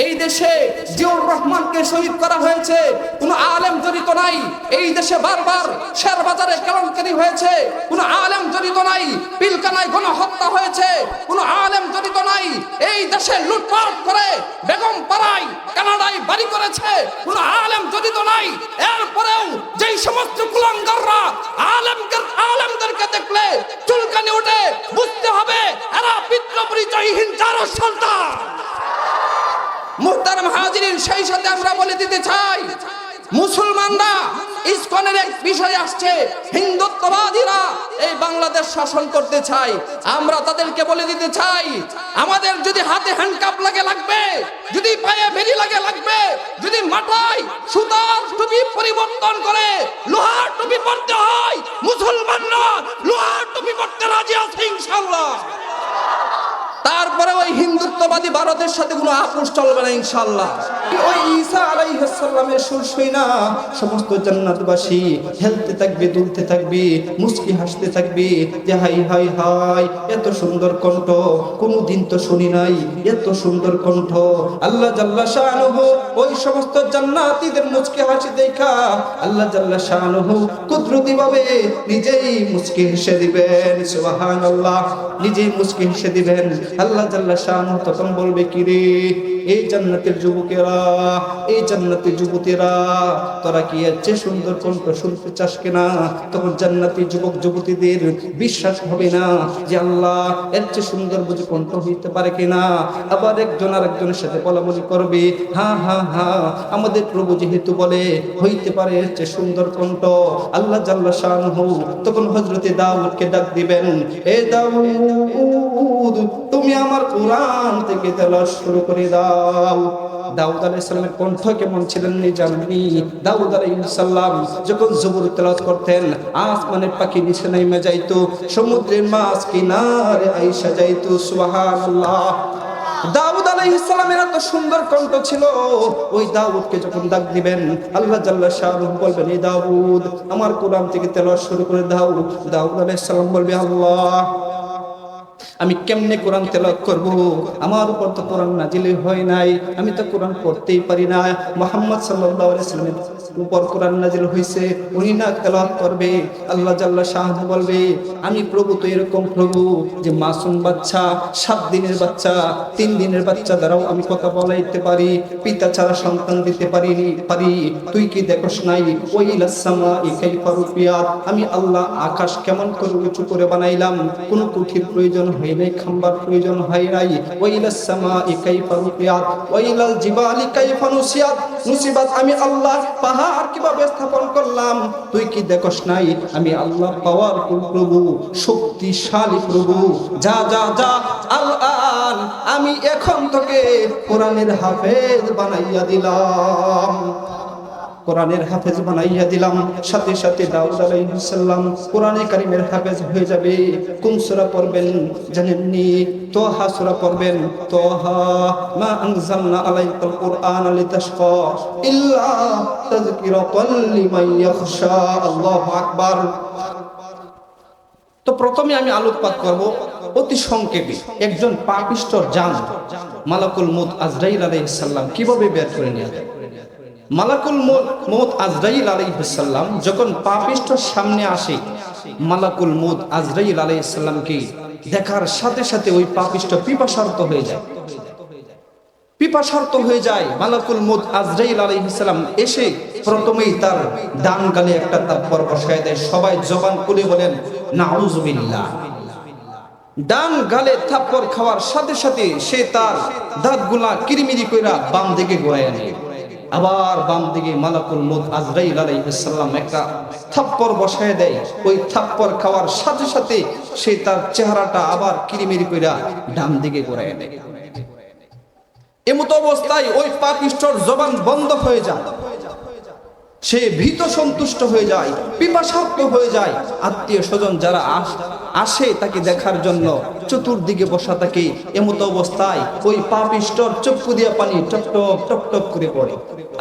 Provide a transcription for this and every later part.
এই দেশে জিয়াউর রহমানকে শহীদ করা হয়েছে, কোন আলেম জড়িত নাই। এই দেশে বারবার শেরবাজারে কেলেঙ্কারি হয়েছে, কোন আলেম জড়িত নাই। পিলকানায় গণহত্যা হয়েছে, কোন আলেম জড়িত নাই। এই দেশে লুটপাট করে বেগম পাড়ায় কানাডায় বাড়ি করেছে, কোন আলেম জড়িত নাই। এরপরেও যেই সমস্ত কুলাঙ্গাররা আলেমদেরকে দেখলে চুলকানি ওঠে, বুঝতে হবে এরা বিদ্রোহ পরিচয়হীন যারা সন্তান। মুহতারাম হাজিরিন, সেই সাথে আমরা বলে দিতে চাই, মুসলমানরা ইসকনের এক বিষয় আসছে, হিন্দুত্ববাদীরা এই বাংলাদেশ শাসন করতে চায়। আমরা তাদেরকে বলে দিতে চাই, আমাদের যদি হাতে হ্যান্ডকাপ লাগে লাগবে, যদি পায়ে বেরি লাগে লাগবে, যদি মাথায় সুতার টুপি পরিবর্তন করে লোহার টুপি পরতে হয়, মুসলমানরা লোহার টুপি পরতে রাজি আছে ইনশাআল্লাহ। তারপরে ওই হিন্দুত্ববাদী ভারতের সাথে কোনো আপোষ চলবে না ইনশাআল্লাহ। ওই ঈসা আলাইহিস সালামের সুর শুই না সমস্ত জান্নাতবাসী হেলতে থাকবে, দুলতে থাকবে, মুস্কি হাসতে থাকবে যে হাই হাই হাই, এত সুন্দর কণ্ঠ কোনদিন তো শুনি নাই, এত সুন্দর কণ্ঠ। আল্লাহ জাল্লা শানুহু ওই সমস্ত জান্নাতীদের মুস্কি হাসি দেখা আল্লাহ জাল্লা শানুহু কুদরতি ভাবে নিজেই মুস্কি হেসে দিবেন। সুবহানাল্লাহ, নিজেই মুস্কি হেসে দিবেন। আল্লাহ জাল্লা শানুহু তখন বলবে, কি রে এই জান্নাতের যুবকেরা, এই জান্নাতের যুবতীরা, তোরা কি এর চেয়ে সুন্দর কণ্ঠ শুনতে চাস কিনা? তখন জান্নাতি যুবক যুবতীদের বিশ্বাস হবে না যে আল্লাহ এর চেয়ে সুন্দর বুঝি কণ্ঠ হইতে পারে কিনা। আবার একজন আরেকজনের সাথে বলাবলি করবে, হ্যাঁ হ্যাঁ হ্যাঁ, আমাদের প্রভু যেহেতু বলে হইতে পারে এর চেয়ে সুন্দর কণ্ঠ। আল্লাহ জাল্লা শানুহু তখন হযরতে দাউদকে ডাক দিবেন, এ দাউদ, তুমি আমার কোরআন থেকে তেলাওয়াত শুরু করে দাও। দাউদ আলাইহিস সালামের কণ্ঠ কেমন ছিলেন নি জানেননি? দাউদ আলাইহিস সালাম যখন জবর তেলাওয়াত করতেন, আসমানের পাখি নিচে নেমে যাইতো, সমুদ্রের মাছ কিনারে আইসা যাইতো। সুবহানাল্লাহ। দাউদ আলাইহিস সালামের এত সুন্দর কণ্ঠ ছিল। ওই দাউদকে যখন ডাক দিবেন, আল্লাহ জাল্লা শানুহু বলবেন, এই দাউদ, আমার কোরআন থেকে তেলাওয়াত শুরু করে দাও। দাউদ আলাইহিস সালাম বলবে, আল্লাহ, আমি কেমনে কোরআন তেলাওয়াত করব? আমার উপর তো কোরআন নাজিল হয় নাই, আমি তো কোরআন পড়তেই পারি না। মুহাম্মদ সাল্লাল্লাহু আলাইহি ওয়াসাল্লামের উপর কোরআন নাজিল হইছে, উনি না তেলাওয়াত করবে। আল্লাহ জাল্লা শানুহু বলবে, আমি প্রভু তো এরকম প্রভু যে মাসুম বাচ্চা, 7 দিনের বাচ্চা, 3 দিনের বাচ্চা দ্বারাও আমি কথা বলাইতে পারি, পিতা ছাড়া সন্তান দিতে পারি। তুই কি দেখোস নাই? ওয়াইলাস সামাই কাইফা রুফিয়াত, আমি আল্লাহ আকাশ কেমন করে উঁচু করে বানাইলাম, কোনো কুঠির প্রয়োজন হয় নাই, খাম্বার প্রয়োজন হয় নাই। ওয়াইলাস সামাই কাইফা রুফিয়াত ওয়াইলাল জিবালি কাইফা নুসিবাত, আমি আল্লাহ পাহাড় কিভাবে স্থাপন করলাম, তুই কি দেখোস নাই? আমি আল্লাহ পাওয়ারফুল প্রভু, শক্তিশালী প্রভু। যা যা যা, আল আমি এখন তোকে কোরআনের হাফেজ বানাইয়া দিলাম, কোরআনের হাফেজ বানাইয়া দিলাম। সাথে সাথে দাউদ আলাইহিস সালাম কোরআনে কারীমের হাফেজ হয়ে যাবে। কোন সূরা পড়বেন জানেননি? তোহা সূরা পড়বেন। তোহা মা আনজালনা আলাইকাল কুরআন লিতাশকা ইল্লা তাযকিরাতাল লিমান ইয়াখশা। আল্লাহু আকবার। তো প্রথমে আমি আলোকপাত করব অতি সংক্ষেপে একজন পাপিষ্ঠর জান মালাকুল মউত আজরাইল আলাইহিস সালাম কিভাবে বের করে নিয়ে যায়। মালাকুল মউত আজরাইল আলাইহিস সালাম যখন পাপিষ্ঠর সামনে আসে, মালাকুল মউত আজরাইল আলাইহিস সালামকে দেখার সাথে সাথে ওই পাপিষ্ঠ পিপাসার্ত হয়ে যায়। মালাকুল মউত আজরাইল আলাইহিস সালাম এসে প্রথমেই তার ডান গালে একটা তাপ্পর বসায় দেয়। সবাই জবান খুলে বলেন নাউজুবিল্লাহ। ডান গালে থাপ্পড় খাওয়ার সাথে সাথে সে তার দাঁতগুলা কিরিমিরি কইরা বাম দিকে ঘোরায় নেয়। আবার বাম দিকে মালাকুল মউত আজরাইল আলাইহিস সালাম একটা থাপ্পড় বসায় দেয়। ওই থাপ্পড় খাওয়ার সাথে সাথে সে তার চেহারাটা আবার কিরিমিরি কইরা ডান দিকে ঘোরায় নেয়। এমত অবস্থায় ওই পাপিষ্ঠর জবান বন্ধ হয়ে যায়, সে ভীত সন্তুষ্ট হয়ে যায়, পিপাসার্ত হয়ে যায়। আত্মীয় স্বজন যারা আসে তাকে দেখার জন্য চতুর্দিকে বসা থাকে। এমত অবস্থায় ওই পাপিষ্ঠর চক্ষু দিয়া পানি টপ টপ টপ টপ করে পড়ে।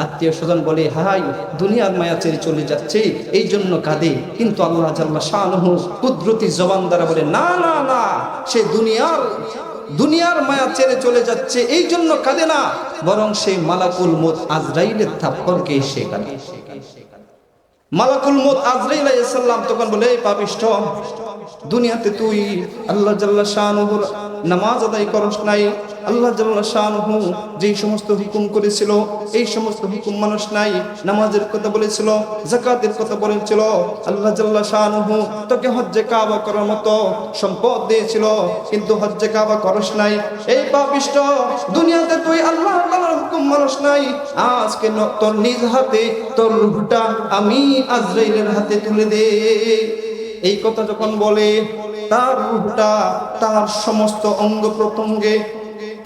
আত্মীয় স্বজন বলে, হাই, দুনিয়ার মায়া ছেড়ে চলে যাচ্ছে, এই জন্য কাঁদে। কিন্তু আল্লাহ জাল্লা শানুহু কুদরতি জবান দ্বারা বলে, না না না, সে দুনিয়ার দুনিয়ার মায়া ছেড়ে চলে যাচ্ছে, এই জন্য কাঁদে না, বরং সেই মালাকুল মউত আজরাইলের থাপ্পড়কে সে কাঁদে। মালাকুল মউত আজরাইল আলাইহিস সালাম তখন বলে, এই পাপিষ্ঠ, দুনিয়াতে তুই আল্লাহ জাল্লা শানুহুর নামাজ আদায় করস নাই, আল্লাহ জাল্লা শানুহু যেই সমস্ত হুকুম করেছিল এই সমস্ত হুকুম মানুষ নাই, নামাজের কথা বলেছিল, যাকাতের কথা বলেছিল, আল্লাহ জাল্লা শানুহু তোকে হজ্জে কাবা করার মতো সম্পদ দিয়েছিল, কিন্তু হজ্জে কাবা করস নাই। এই পাপিষ্ঠ, দুনিয়াতে তুই আল্লাহ তাআলার হুকুম মানুষ নাই, আজকে তোর নিজ হাতে তোর রূহটা আমি আজরাইলের হাতে তুলে দে। এই কথা যখন বলে, তার রূহটা, তার সমস্ত অঙ্গ প্রত্যঙ্গে,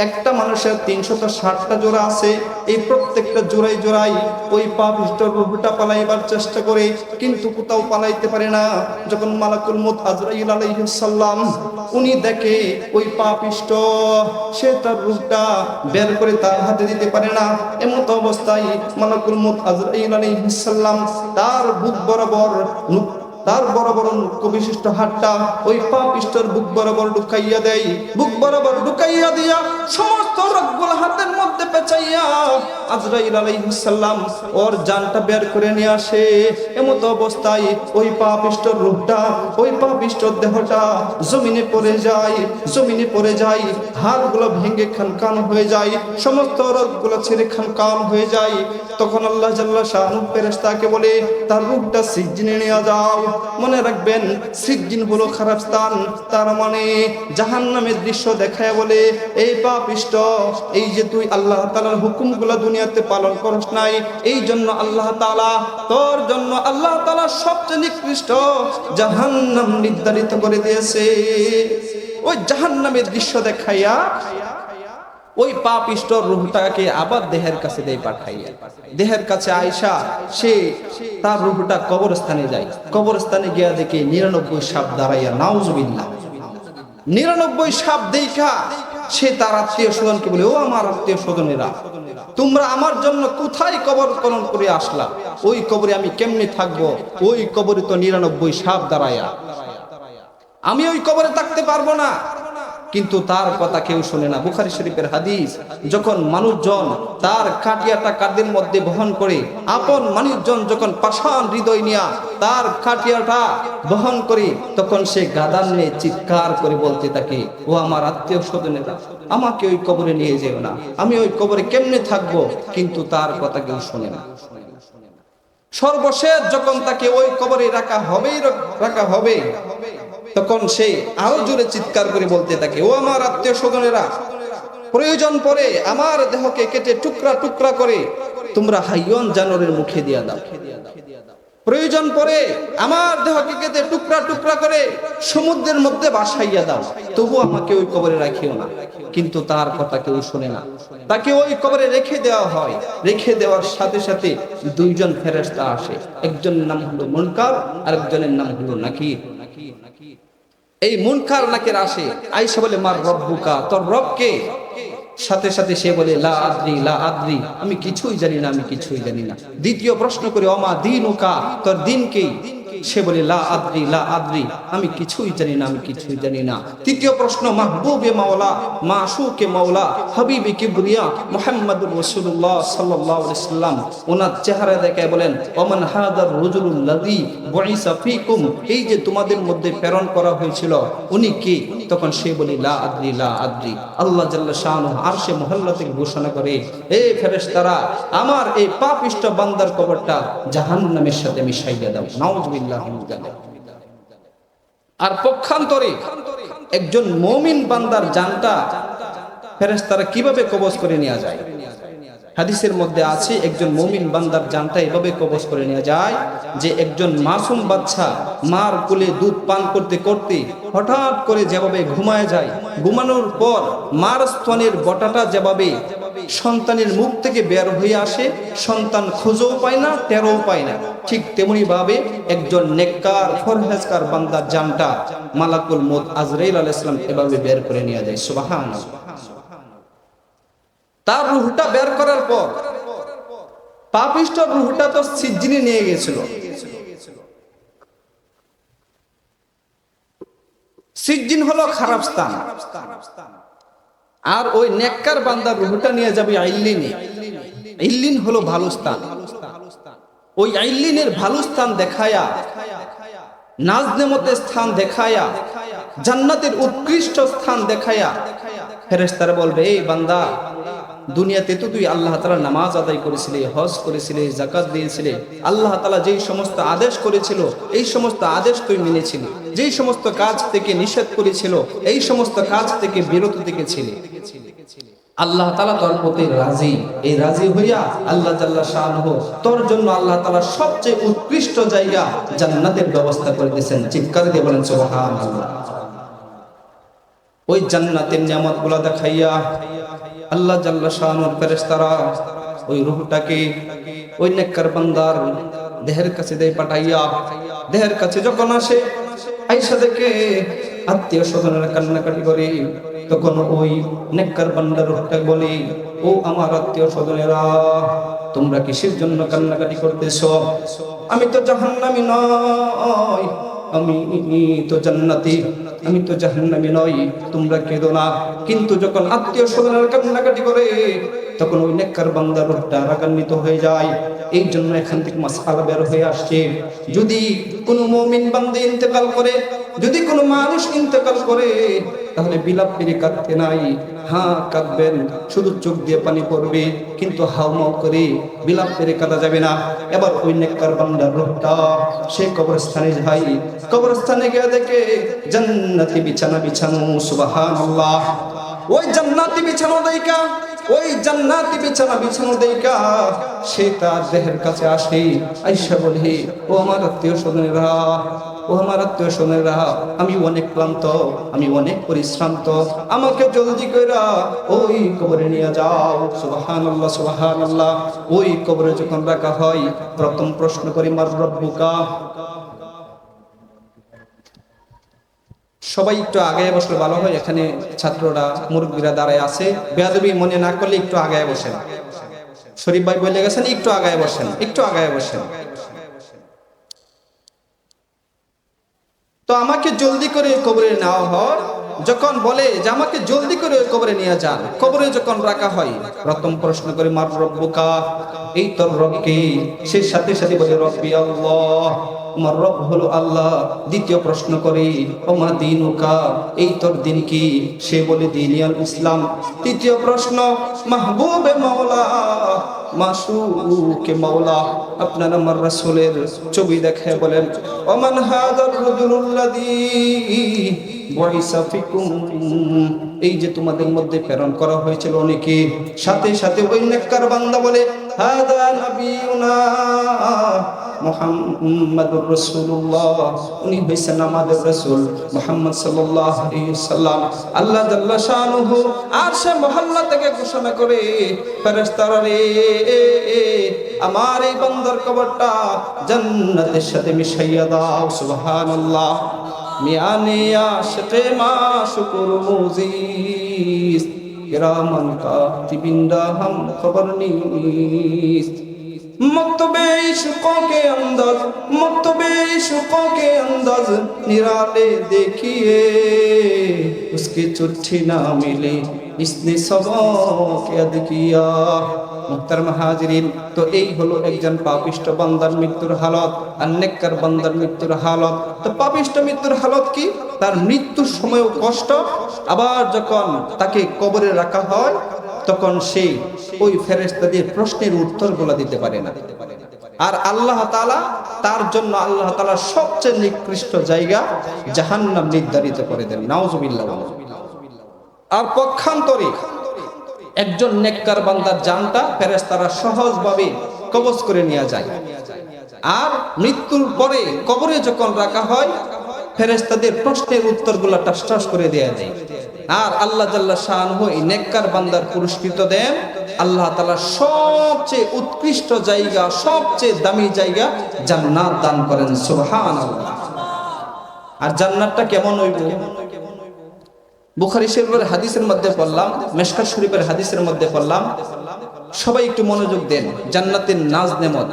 একটা মানুষের 360টা জোড়া আছে, এই প্রত্যেকটা জোড়াই জোড়াই ওই পাপিষ্ঠর রূহটা পালাইবার চেষ্টা করে, কিন্তু কোথাও পালাইতে পারে না। যখন মালাকুল মউত আজরাইল আলাইহিস সালাম উনি দেখে ওই পাপিষ্ঠ, সে তার রূহটা বের করে তার হাতে দিতে পারে না, এমত অবস্থায় মালাকুল মউত আজরাইল আলাইহিস সালাম তার বুক বরাবর, তার বড় বড় বিশিষ্ট হাতটা ওই পাপিষ্ঠর বুক বরাবর ঢুকাইয়া দেয়। বুক বরাবর ঢুকাইয়া দিয়া সমস্ত রগগুলো হাতের মধ্যে পেঁচাইয়া আজরাইল আলাইহিস সালাম ওর জানটা বের করে নিয়ে আসে। এমত অবস্থায় ওই পাপিষ্ঠর রূহটা, ওই পাপিষ্ঠর দেহটা জমিনে পড়ে যায়, জমিনে পড়ে যায়, হাড়গুলো ভেঙে খানখান হয়ে যায়, সমস্ত রগগুলো ছেড়ে খানখান হয়ে যায়। তখন আল্লাহ জাল্লা শানু ফেরেশতাকে বলে, তার রূহটা সিজ্জিনে নিয়ে যাও। মনে রাখবেন, সিজ্জিন হলো খারাপ স্থান, তার মানে জাহান্নামের দৃশ্য দেখায় বলে, এই পাপিষ্ঠ, এই যে তুই আল্লাহ তাআলার হুকুমগুলো দুনিয়াতে পালন করস নাই, এই জন্য আল্লাহ তাআলা তোর জন্য, আল্লাহ তাআলা সবচেয়ে নিকৃষ্ট জাহান্নাম নির্ধারিত করে দিয়েছে। ওই জাহান্নামের দৃশ্য দেখাইয়া ওই পাপিষ্ঠ রূহটাকে আবার দেহের কাছে দেয় পাঠাইয়া। দেহের কাছে আয়েশা সে তার রূহটা কবরস্থানে যায়। কবরস্থানে গিয়া দেখে 99 সাপ দাঁড়াইয়া, নাউজুবিল্লাহ, 99 সাপ দেখা সে তার আত্মীয় স্বজনকে বলে, ও আমার আত্মীয় স্বজনেরা, তোমরা আমার জন্য কোথায় কবর খনন করে আসলা? ওই কবরে আমি কেমনে থাকবো? ওই কবরে তো 99 সাপ দাঁড়াইয়া, আমি ওই কবরে থাকতে পারবো না। কিন্তু তার কথা কেউ শোনে না। বুখারী শরীফের হাদিস, যখন মানুষজন তার কাটিয়াটা কাঁধের মধ্যে বহন করে, আপন মানুষজন যখন পাষাণ হৃদয় নিয়া তার কাটিয়াটা বহন করে, তখন সে গাদান নিয়ে চিৎকার করে বলতে থাকে, ও আমার আত্মীয় স্বজনেরা, আমাকে ওই কবরে নিয়ে যেও না, আমি ওই কবরে কেমনে থাকবো? কিন্তু তার কথা কেউ শোনে না। সর্বশেষ যখন তাকে ওই কবরে রাখা হবে, তখন সে আরো জোরে চিৎকার করে বলতে থাকে, ও আমার আত্মীয় স্বজনেরা, প্রয়োজন পড়ে আমার দেহকে কেটে টুকরা টুকরা করে তোমরা হাইয়ন জানোয়ারের মুখে দিয়া দাও, প্রয়োজন পড়ে আমার দেহকে কেটে টুকরা টুকরা করে সমুদ্রের মধ্যে ভাসাইয়া দাও, তবু আমাকে ওই কবরে রাখিও না। কিন্তু তার কথা কেউ শোনে না। তাকে ওই কবরে রেখে দেওয়া হয়। রেখে দেওয়ার সাথে সাথে দুইজন ফেরেশতা আসে, একজনের নাম হলো মুনকার আর একজনের নাম হলো নাকির। এই মুনকার নাকির আসে, আয়েশা বলে, মার রব্বুকা, তোর রব কে? সাথে সাথে সে বলে, লা আদ্রি লা আদ্রি, আমি কিছুই জানি না, আমি কিছুই জানি না। দ্বিতীয় প্রশ্ন করে, ওমা দীনুকা, তোর দিন কি? সে বলে, লা আদ্রি লা আদ্রি, আমি কিছুই জানি না, আমি কিছুই জানি না। তৃতীয় প্রশ্ন, মাহবুবে মাওলা, মাশুকে মাওলা, হাবিবে কিবরিয়া মুহাম্মদুর রাসূলুল্লাহ সাল্লাল্লাহু আলাইহি ওয়াসাল্লাম, ওনার চেহারা দেখে বলেন, ওমান হাদার রাজুলুল লাযী বুইসা ফীকুম, এই যে তোমাদের মধ্যে প্রেরণ করা হয়েছিল উনি কে? তখন সে বলে, লা আদ্রি লা আদ্রি। আল্লাহ জাল্লা শানুহু আরশে মুহাল্লা থেকে ঘোষণা করে, হে ফেরেশতারা, আমার এই পাপিষ্ঠ বান্দার কবরটা জাহান্নামের সাথে মিশাইয়া দাও। নাউজুবিল্লাহ। আর পক্ষান্তরে একজন মুমিন বান্দার জানটা ফেরেশতারা কিভাবে কবজ করে নেওয়া যায়? হাদিসের মধ্যে আছে, একজন মুমিন বান্দার জানটা এভাবে কবজ করে নেওয়া যায় যে একজন মাসুম বাচ্চা মার কোলে দুধ পান করতে করতে হঠাৎ করে যেভাবে ঘুমায় যায়, ঘুমানোর পর মার স্তনের বটাটা যেভাবে সন্তানের মুখ থেকে বের হয়ে আসে, সন্তান খোঁজও পায় না, টেরও পায় না, ঠিক তেমনি ভাবে একজন নেককার ফরহেজগার বান্দার জানটা মালাকুল মউত আজরাইল আলাইহিস সালাম এভাবে বের করে নিয়ে যায়। সুবহানাল্লাহ। তার রূহটা বের করার পর পাপিষ্ঠ রূহটা তো সিজ্জিনে নিয়ে গেছিল। সিজ্জিন হলো খারাপ স্থান। আর ওই নেককার বান্দার রূহটা নিয়ে যাবে আইল্লিনে। ইল্লিন হলো ভালো স্থান। ওই আইল্লিনের ভালো স্থান দেখায়া, নাজনেমতের স্থান দেখায়া, জান্নাতের উৎকৃষ্ট স্থান দেখায়া ফেরেশতারা বলবে, এই বান্দা, দুনিয়াতে তো তুই আল্লাহ তাআলা নামাজ আদায় করেছিলে, হজ করেছিলে, যাকাত দিয়েছিলে, আল্লাহ তাআলা যেই সমস্ত আদেশ করেছিল এই সমস্ত আদেশ তুই মেনেছিলি, যেই সমস্ত কাজ থেকে নিষেধ করেছিল এই সমস্ত কাজ থেকে বিরত থেকেছিলি। আল্লাহ তাআলা তোর প্রতি রাজি। এই রাজি হইয়া আল্লাহ জাল্লা শাআনুহু তোর জন্য আল্লাহ তাআলা সবচেয়ে উৎকৃষ্ট জায়গা জান্নাতের ব্যবস্থা করে দিয়েছেন। চিৎকার দিয়ে বলেন সুবহানাল্লাহ। ওই জান্নাতের নিয়ামতগুলো দেখাইয়া আল্লাহ জাল্লা শাআনুর ফেরেশতারা ওই রূহটাকে ওই নেককার বান্দার দেহের কাছে দেয় পাঠাইয়া, দেহের কাছে যখন আসে, আয়েশা দেখে আত্মীয় স্বজনেরা কান্নাকাটি করে, তখন ওই নেককার বান্দার রূহটা বলে, ও আমার আত্মীয় স্বজনেরা, তোমরা কিসের জন্য কান্নাকাটি করতেছো? আমি তো জাহান্নামী নই, আমি তো জান্নাতি, আমি তো জাহান্নামী নই, তোমরা কেঁদো না। কিন্তু যখন আত্মীয় স্বজনের কান্নাকাটি করে তখন ওই নেককার বান্দার রূহটা রাগান্বিত হয়ে যায়। এই জন্য এখান থেকে মাসআলা বের হয়ে আসছে, যদি কোনো মুমিন বান্দা ইন্তেকাল করে, যদি কোনো মানুষ ইন্তেকাল করে, তাহলে বিলাপ করে কাঁদতে নাই। হ্যাঁ কাঁদবেন, শুধু চোখ দিয়ে পানি পড়বে, কিন্তু হাউমাউ করে বিলাপ করে কাঁদা যাবে না। এবার ওই নেককার বান্দার রূহটা সে কবরস্থানে যায়, কবরস্থানে গিয়ে দেখে জান্নাতি বিছানা বিছানো। সুবহানাল্লাহ। ওই জান্নাতি বিছানো দেইকা, ওই জান্নাতি বিছানা বিছানো দেইকা সে তার দেহের কাছে আসে, আয়েশা বলে, ও আমার আত্মীয় স্বজনেরা, ও আমার আত্মীয় স্বজনেরা, আমি অনেক ক্লান্ত, আমি অনেক পরিশ্রান্ত, আমাকে জলদি কইরা ওই কবরে নিয়ে যাও। সুবহানাল্লাহ, সুবহানাল্লাহ। ওই কবরে যখন রাখা হয়, প্রথম প্রশ্ন করি, মার রব্বুকা। সবাই একটু আগে বসলে ভালো হয়, এখানে ছাত্ররা মুরব্বীরা দাঁড়ায় আছে, বেয়াদবি মনে না করলে একটু আগায় বসেন। শরীফ ভাই বলে গেছেন একটু আগায় বসেন, একটু আগায় বসেন। তো আমাকে জলদি করে কবরে নেওয়া হয়, যখন বলে যে আমাকে জলদি করে কবরে নিয়ে যান, কবরে যখন রাখা হয়, প্রথম প্রশ্ন করে, মার রব্বুকা, এই তোর রব কে? সে সাথে সাথে বলে, রব্বি আল্লাহ, আমার রব হলো আল্লাহ। দ্বিতীয় প্রশ্ন করে, ওমা দীনুকা, এই তোর দিন কি? সে বলে, দীনিয়াল ইসলাম। তৃতীয় প্রশ্ন, মাহবুবে মাওলা, মাসুকে মাওলা, আপনার আমার রাসূলের ছবি দেখে বলেন, ওমান হাদার রাজুলুল্লাযী বুইসা ফিকুম, এই যে তোমাদের মধ্যে প্রেরণ করা হয়েছিল অনেকে। সাথে সাথে ওই নেককার বান্দা বলে, হাদা নবিয়ুনা মুহাম্মাদুর রাসূলুল্লাহ, উনি হইছেন আমাদের রাসূল মুহাম্মদ সাল্লাল্লাহু আলাইহি ওয়াসাল্লাম। আল্লাহ জাল্লা শানুহু আরশে মহল্লা থেকে ঘোষণা করে, ফেরেশতারা রে, আমার এই বান্দার কবরটা জান্নাতের সাথে মিশাইয়া দাও। সুবহানাল্লাহ। মিয়ানে আশিকে মাশকুর মুজিস, কিরামান কাতিবিনরা হাম খবর নিস। मकतबे इश्क़ों के अंदर, मकतबे इश्क़ों के अंदर निराले देखिए, उसकी चिट्ठी ना मिली, इसने सबक याद किया। মুহতারাম হাজিরিন, তো এই হলো একজন পাপিষ্ট বান্দার মৃত্যুর হালত আর নেককার বান্দার মৃত্যুর হালত। তো পাপিষ্ট মৃত্যুর হালত কি? তার মৃত্যুর সময়ও কষ্ট, আবার যখন তাকে কবরে রাখা হয় তখন সে ওই ফেরেশতাদের প্রশ্নের উত্তরগুলো দিতে পারে না। আর আল্লাহ তাআলা তার জন্য, আল্লাহ তাআলা সবচেয়ে নিকৃষ্ট জায়গা জাহান্নাম নির্ধারিত করে দেন। নাউজুবিল্লাহ। আর পক্ষান্তরে একজন নেককার বান্দার জানটা ফেরেশতারা সহজভাবে কবজ করে নিয়ে যায়। আর মৃত্যুর পরে কবরে যখন রাখা হয়, ফেরেশতাদের প্রশ্নের উত্তরগুলো টাস টাস করে দেয়া যায়। আর আল্লাহ জাল্লা শানুহু এই নেককার বান্দার পুরস্কৃত দেন। আল্লাহ তাআলা সবচেয়ে উৎকৃষ্ট জায়গা, সবচেয়ে দামি জায়গা জান্নাত দান করেন। সুবহানাল্লাহ। আর জান্নাতটা কেমন হইব? বুখারী শরীফের হাদিসের মধ্যে পড়লাম, মিশকাত শরীফের হাদিসের মধ্যে পড়লাম। সবাই একটু মনোযোগ দেন। জান্নাতের নাজ নেমত,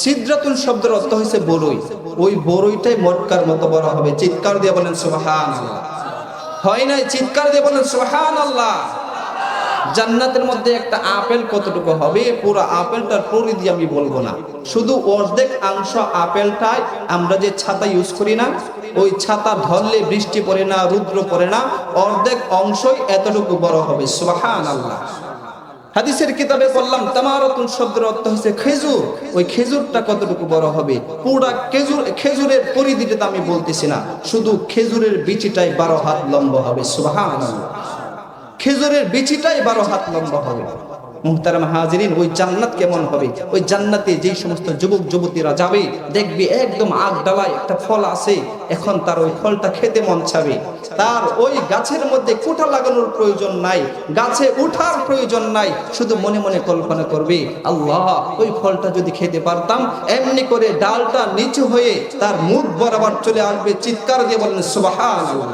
সিদরাতুল শব্দের অর্থ হইছে বড়ই। ওই বড়ইটাই মটকার মতো বড় হবে। চিৎকার দিয়ে বলেন সুবহানাল্লাহ। হয় নাই? চিৎকার দিয়ে বলেন সুবহানাল্লাহ। জান্নাতের মধ্যে একটা আপেল কতটুকু হবে, পুরো আপেলটার পরিধি আমি বলবো না, শুধু অর্ধেক অংশ আপেলটাই আমরা যে ছাতা ইউজ করি না, ওই ছাতা ধরলে বৃষ্টি পড়ে না, রুদ্র পড়ে না, অর্ধেক অংশই এতটুকু বড় হবে। সুবহানাল্লাহ। হাদিসের কিতাবে বললাম তামারাতুন শব্দের অর্থ হচ্ছে খেজুর, ওই খেজুরটা কতটুকু বড় হবে, পুরা খেজুরের পরিধিটা আমি বলতেছি না, শুধু খেজুরের বিচিটাই 12 হাত লম্বা হবে। সুবহানাল্লাহ। খেজুরের বিচিটাই 12 হাত লম্বা হবে। মুহতারাম হাজিরিন, ওই জান্নাত কেমন হবে? ওই জান্নাতে যেই সমস্ত যুবক যুবতীরা যাবে, দেখবি একদম আগ ডালায় একটা ফল আছে, এখন তার ওই ফলটা খেতে মন চাবে, তার ওই গাছের মধ্যে কুটা লাগানোর প্রয়োজন নাই, গাছে উঠার প্রয়োজন নাই, শুধু মনে মনে কল্পনা করবে, আল্লাহ ওই ফলটা যদি খেতে পারতাম, এমনি করে ডালটা নিচু হয়ে তার মুখ বরাবর চলে আসবে, চিৎকার দিয়ে বলেন সুবহানাল্লাহ।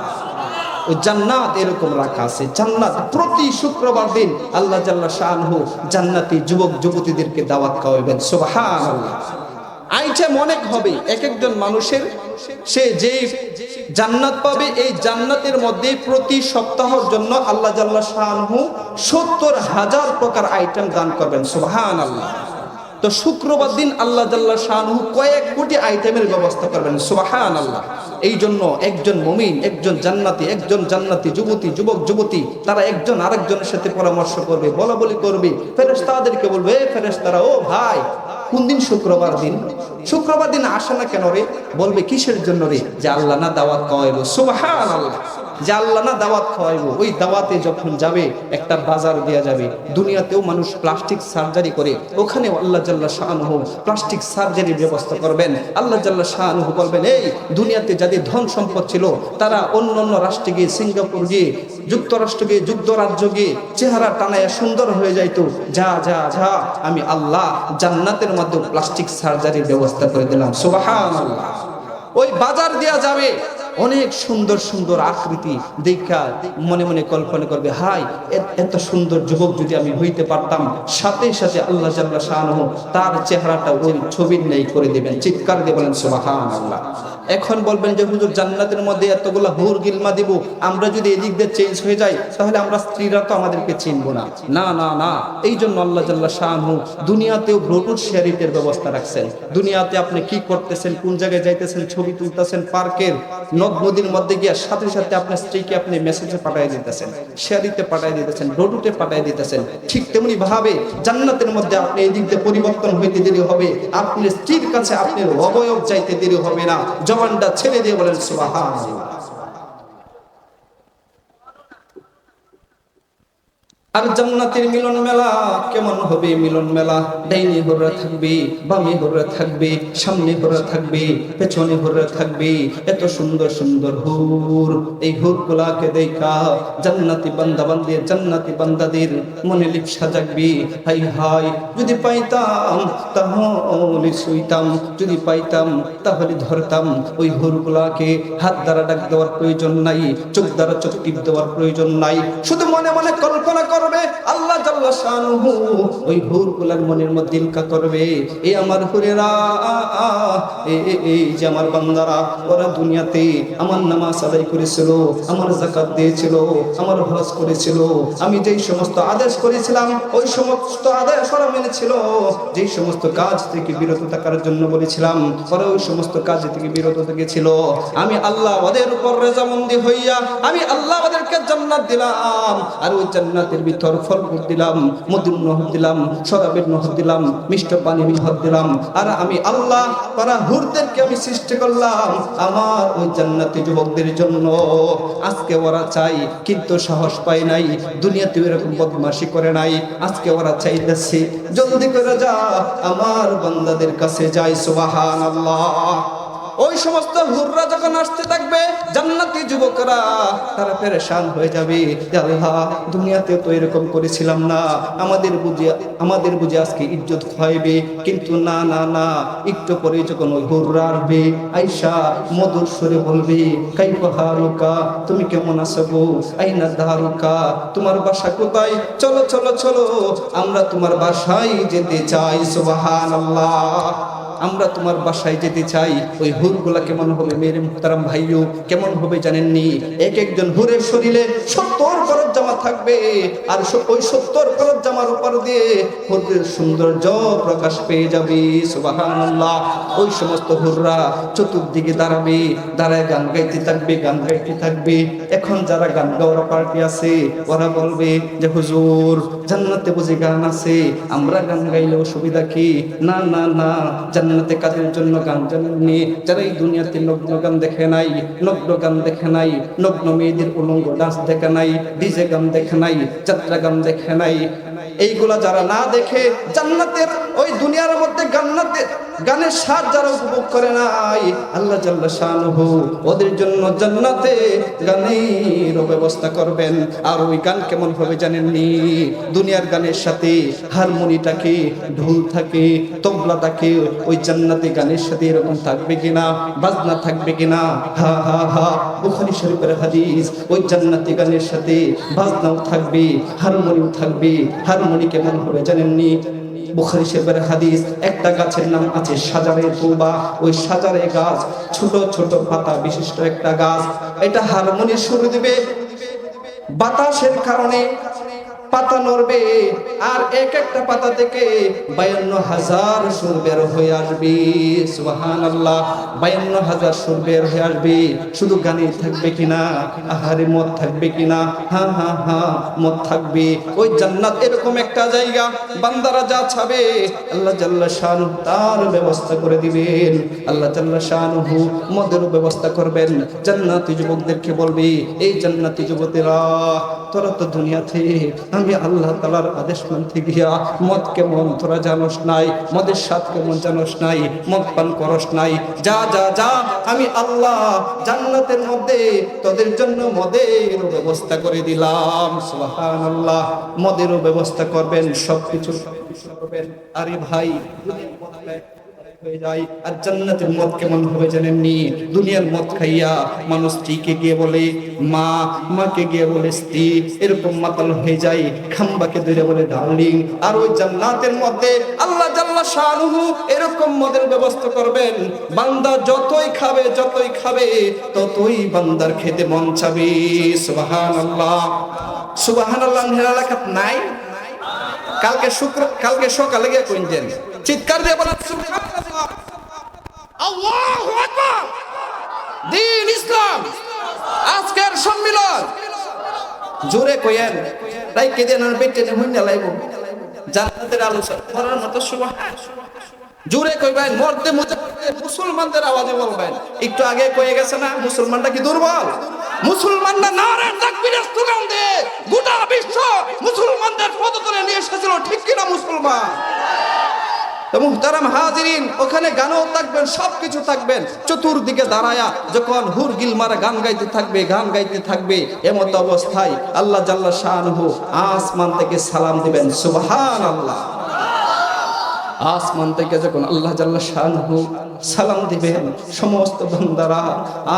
ওই জান্নাত এরকম রাখা আছে। জান্নাত প্রতি শুক্রবার দিন আল্লাহ জাল্লা শাআনহু জান্নাতি যুবক যুবতীদেরকে দাওয়াত খাওয়াবেন। সুবহানাল্লাহ। আইটেম অনেক হবে, এক একজন মানুষের সে যে জান্নাত পাবে, এই জান্নাতের মধ্যে প্রতি সপ্তাহের জন্য আল্লাহ জাল্লা শাআনহু 70,000 প্রকার আইটেম দান করবেন। সুবহানাল্লাহ। তো শুক্রবার দিন আল্লাহ জাল্লা শাআনহু কয়েক কোটি আইটেমের ব্যবস্থা করবেন। সুবহানাল্লাহ। এই জন্য একজন মুমিন, একজন জান্নাতি যুবতী, যুবক যুবতী, তারা একজন আরেকজনের সাথে পরামর্শ করবে, বলা বলি করবে, ফেরেশতাদেরকে বলবে, এ ফেরেশতারা, ও ভাই কোন দিন? শুক্রবার দিন। শুক্রবার দিন আসে না কেন রে? বলবে কিসের জন্য রে? যে আল্লাহ না দাওয়াত খাওয়াইবো। সুবহানাল্লাহ। যে আল্লাহ না দাওয়াত খাওয়াইবো, ওই দাওয়াতে যখন যাবে একটা বাজার দেয়া যাবে। দুনিয়াতেও মানুষ প্লাস্টিক সার্জারি করে, ওখানেও আল্লাহ জাল্লা শাআনহু প্লাস্টিক সার্জারির ব্যবস্থা করবেন। আল্লাহ জাল্লা শাআনহু বলবেন, এই দুনিয়াতে যাদের ধন সম্পদ ছিল, তারা অন্য রাষ্ট্রে গিয়ে, সিঙ্গাপুর গিয়ে, যুক্তরাষ্ট্র গিয়ে, যুক্তরাজ্য গিয়ে চেহারা টানায় সুন্দর হয়ে যাইতো, যা যা যা, আমি আল্লাহ জান্নাতের মধ্যে প্লাস্টিক সার্জারির ব্যবস্থা করে দিলাম। সুবহানাল্লাহ। ওই বাজার দেয়া যাবে, অনেক সুন্দর সুন্দর আকৃতি দেখা মনে মনে কল্পনা করবে, হাই এত সুন্দর যুবক যদি আমি হইতে পারতাম, সাথে সাথে আল্লাহ জাল্লা শাআনহু তার চেহারাটা ওই ছবির ন্যায় করে দিবেন। চিৎকার দিয়ে বলেন সুবহানাল্লাহ। এখন বলবেন যে হুজুর জান্নাতের মধ্যে এতগুলা হুর গিলমা দিব, আমরা যদি এদিক দিয়ে চেঞ্জ হয়ে যাই তাহলে আমরা স্ত্রীরা তো আমাদেরকে চিনবো না। না না না, এই জন্য আল্লাহ জাল্লা শাআনহু দুনিয়াতেও ব্লুটুথ শেয়ারিংয়ের ব্যবস্থা রাখছেন। দুনিয়াতে আপনি কি করতেছেন, কোন জায়গায় যাইতেছেন, ছবি তুলতেছেন, পার্কের নদ নদীর মধ্যে গিয়ে সাথে সাথে আপনার স্ত্রীকে আপনি মেসেজে পাঠিয়ে দিতেছেন, শেয়ারিতে পাঠিয়ে দিতেছেন, ব্লুটুথে পাঠিয়ে দিতেছেন। ঠিক তেমনি ভাবে জান্নাতের মধ্যে আপনি এই দিক দিয়ে পরিবর্তন হইতে দেরি হবে, আপনার স্ত্রীর কাছে আপনার অবয়ব যাইতে দেরি হবে না। জবানটা ছেড়ে দিয়ে বলেন সুবহানাল্লাহ। আর জান্নাতের মিলন মেলা কেমন হবে? মিলন মেলা ডাইনি হুররা থাকবে, বামে হুররা থাকবে, সামনে হুররা থাকবে, পেছনে হুররা থাকবে, এত সুন্দর সুন্দর হুর। এই হুরগুলাকে দেখা জান্নাতি বান্দাবান্দির, জান্নাতি বান্দাদের মনে লিপ্সা জাগবে, হাই হাই যদি পাইতাম তাহলে শুইতাম, যদি পাইতাম তাহলে ধরতাম। ওই হুরগুলাকে হাত দ্বারা ডাক দেওয়ার প্রয়োজন নাই, চোখ দ্বারা চোখ টিপ দেওয়ার প্রয়োজন নাই, শুধু মনে মনে কল্পনা করবে, আল্লাহ জাল্লা শাআনহু ওই হুরগুলার মনের মধ্যে ইলকা করবে, এ আমার হুরেরা, এই যে আমার বান্দারা, ওরা দুনিয়াতে আমার নামাজ আদায় করেছিল, আমার যাকাত দিয়েছিল, আমার হজ করেছিল, আমি যেই সমস্ত আদেশ করেছিলাম ওই সমস্ত আদেশ ওরা মেনেছিল, যেই সমস্ত কাজ থেকে বিরত থাকার জন্য বলেছিলাম ওরা ওই সমস্ত কাজ থেকে বিরত থেকেছিল। আমি আল্লাহ ওদের উপর রেজামন্দি হইয়া আমি আল্লাহ ওদেরকে জান্নাত দিলাম, আর ওই জান্নাতের ভিতর ফলমূল দিলাম, মধুর নহর দিলাম, শরাবের নহর দিলাম, মিষ্ট পানির নহর দিলাম। আর আমি আল্লাহ তারা হুরদেরকে আমি সৃষ্টি করলাম আমার ওই জান্নাতি যুবকদের জন্য। আজকে ওরা চাই কিন্তু সাহস পায় নাই, দুনিয়াতে এরকম বদমাশি করে নাই, আজকে ওরা চাইতেছে জলদি করে যা আমার বান্দাদের কাছে যাই। সুবহানাল্লাহ। ওই সমস্ত হুররা যখন আসতে থাকবে, জান্নাতি যুবকরা তারা পেরেশান হয়ে যাবে, আল্লাহ দুনিয়াতে তো এরকম করেছিলাম না, আমাদের বুঝে আজকে ইজ্জত খাইবে। কিন্তু না না না, একটু পরে যখন ওই হুররা আসবে, আয়েশা মধুর সুরে বলবে, কাইফা হালুকা, তুমি কেমন আছো গো, আইনা দারুকা, তোমার বাসা কোথায়, চলো চলো চলো আমরা তোমার বাসায় যেতে চাই। সুবহানাল্লাহ। আমরা তোমার বাসায় যেতে চাই। ওই হুরগুলা কেমন হবে মেরে মুহতারাম ভাইও, কেমন হবে জানেননি? এক একজন হুরের শরীরে 70 করত জামা থাকবে, আর ওই 70 করত জামার উপর দিয়ে হুরের সৌন্দর্য প্রকাশ পেয়ে যাবে। সুবহানাল্লাহ। ওই সমস্ত হুররা চতুর্দিকে দাঁড়াবে, দাঁড়ায় গান গাইতে থাকবে, গান গাইতে থাকবে। এখন যারা গান গাওয়ার পার্টি আছে ওরা বলবে যে হুজুর জান্নাতে বুঝি গান আছে, আমরা গান গাইলে অসুবিধা কি? না না না, জান্নাতে কাদের জন্য গান জানেননি? যারা এই দুনিয়াতে নগ্ন গান দেখে নাই, নগ্ন গান দেখে নাই, নগ্ন মেয়েদের উলঙ্গ ডান্স দেখে নাই, ডিজে গান দেখে নাই, যাত্রা গান দেখে নাই, এইগুলা যারা না দেখে জান্নাতের ওই দুনিয়ার মধ্যে গানের স্বাদ যারা উপভোগ করে নাই, আল্লাহ জাল্লা শানুহু ওদের জন্য জান্নাতে গানের ব্যবস্থা করবেন। আর ওই গান কেমন হবে জানেননি? দুনিয়ার গানের সাথে হারমোনিটাকে, ঢোল থাকে, তবলা থাকে, ওই জান্নাতে গানের সাথে এরকম থাকবে কিনা, বাজনা থাকবে কিনা? হা হা হা, বুখারী শরীফের হাদিস। ওই জান্নাতি গানের সাথে বাজনাও থাকবে, হারমোনিও থাকবে। হারমোনি কেমন হবে জানেননি? বুখারী শরীফের হাদিস। একটা গাছের নাম আছে সাজারে তুবা। ওই সাজারে গাছ ছোট ছোট পাতা বিশিষ্ট একটা গাছ। এটা হারমোনির সুর দিবে, বাতাসের কারণে পাতা নড়বে, আর এক একটা পাতা থেকে 52,000 সুর বের হয়ে আসবে। সুবহানাল্লাহ, 52,000 সুর বের হয়ে আসবে। শুধু গানে থাকবে কিনা? আহারে মদ থাকবে কিনা? হ্যাঁ হ্যাঁ হ্যাঁ, মদ থাকবে। ওই জান্নাত এরকম একটা জায়গা, বান্দারা যা চাবে আল্লাহ জাল্লা শানুহু তার ব্যবস্থা করে দিবেন। আল্লাহ জাল্লা শানুহু মদের ব্যবস্থা করবেন। জান্নাতি যুবকদেরকে বলবে, এই জান্নাতি যুবকেরা তোরা তো দুনিয়াতে আমি আল্লাহ তাআলার আদেশ মানতে গিয়া মদ কেমন তোরা জানোস নাই, মদের স্বাদ কেমন জানোস নাই, মদ পান করস নাই। যা যা যা, আমি আল্লাহ জান্নাতের মধ্যে তোদের জন্য মদের ব্যবস্থা করে দিলাম। সুবহানাল্লাহ, মদেরও ব্যবস্থা করবেন, সবকিছু করবেন। আরে ভাই, হয়ে যায়। আর জান্নাতের মদ কেমন হবে জানেননি? দুনিয়ার মদ খাইয়া মানুষ স্ত্রীকে গিয়ে বলে মা, মাকে গিয়ে বলে স্ত্রী, এরকম মাতাল হয়ে যায়। খাম্বাকে ধরে বলে ডার্লিং। আর ওই জান্নাতের মধ্যে আল্লাহ জাল্লা শানুহু এরকম মদের ব্যবস্থা করবেন, বান্দা যতই খাবে ততই বান্দার খেতে মন চাবে। সুবহানাল্লাহ, সুবহানাল্লাহ এলাকাত নাই? কালকে সকালে গিয়ে কইছেন, চিৎকার দিয়ে বলেন সুবহানাল্লাহ, আল্লাহু আকবার। দ্বীন ইসলাম আজকের সম্মেলন জোরে কইেন, তাই কেদেন আর বেটে হইনা লাইব জান্নাতের আলোচনা করার মতো সুবহানাল্লাহ। জোরে কইবেন, মরতে মুসলমানদের আওয়াজে বলবেন। একটু আগে কয়ে গেছে না, মুসলমানটা কি দুর্বল? মুসলমানরা নারায়ে তাকবীরের স্লোগান দিয়ে গোটা বিশ্ব মুসলমানদের পদতলে নিয়ে এসেছিল, ঠিক কিনা মুসলমান? তো মুহতারাম হাজিরিন, ওখানে গানও থাকবেন, সবকিছু থাকবেন। চতুর্দিকে দাঁড়ায়া যখন হুর গিলমারা গান গাইতে থাকবে এমত অবস্থায় আল্লাহ জাল্লা শানুহু আসমান থেকে সালাম দিবেন। সুবহানাল্লাহ। আসমান থেকে যখন আল্লাহ জাল্লা শানুহু সালাম দিবেন, সমস্ত বান্দারা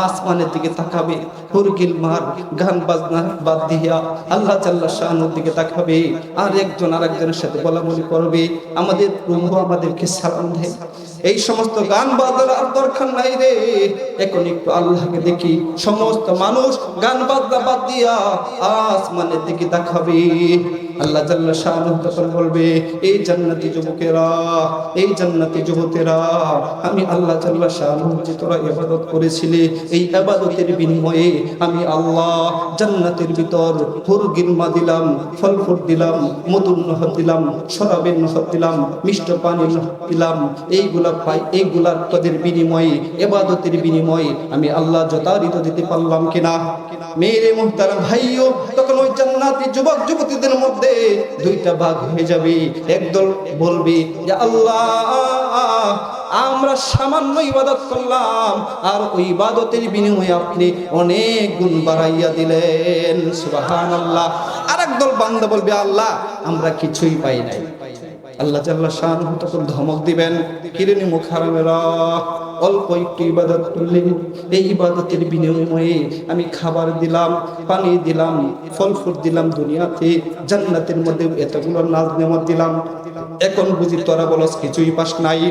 আসমানের দিকে তাকাবে, হুরগিলমার গান বাজনা বাদ দিয়া আল্লাহ জাল্লা শানুর দিকে তাকাবে, আর একজন আরেকজনের সাথে বলাবলি করবে, আমাদের প্রভু আমাদেরকে সালাম দেয়। এই সমস্ত গান বাজনার দরকার নাই রে, এখন একটু আল্লাহকে দেখি। সমস্ত মানুষ গান বাজনা বাদ দিয়া আসমানের দিকে তাকাবে। আল্লাহ জাল্লা শানুহু তখন বলবে, এই জান্নাতি যুবকেরা, এই জান্নাতি যুবকেরা, আমি আল্লাহ জাল্লা শানুহু যে তোরা ইবাদত করেছিলে, এই ইবাদতের বিনিময়ে আমি আল্লাহ জান্নাতের ভিতর হুরগিলমা দিলাম, ফল ফ্রুট দিলাম, মধুর নহর দিলাম, শরাবের নহর দিলাম, মিষ্ট পানির নহর দিলাম। এইগুলার তোদের বিনিময়ে, ইবাদতের বিনিময়ে আমি আল্লাহ যথারীত দিতে পারলাম কিনা? মেরে মুহতারাম ভাইও, তখন ওই জান্নাতি যুবক যুবতীদের মধ্যে দুইটা ভাগ হয়ে যাবে। একদল বলবে যে আল্লাহ, আমরা সামান্য ইবাদত করলাম, আর ওই ইবাদতের বিনিময়ে আপনি অনেক গুণ বাড়াইয়া দিলেন। সুবহানাল্লাহ। আর একদল বান্দা বলবে আল্লাহ, আমরা কিছুই পাই নাই। আল্লাহ জাল্লা শানুহু তখন ধমক দিবেন, কিরণি মুখারামেরা, অল্প একটু ইবাদত করলে এই ইবাদতের বিনিময়ে আমি খাবার দিলাম, পানি দিলাম, ফল ফ্রুট দিলাম, দুনিয়াতে জান্নাতের মধ্যে এতগুলো নাজ নেমত দিলাম, এখন বুঝি তোরা বলস কিছুই পাস নাই।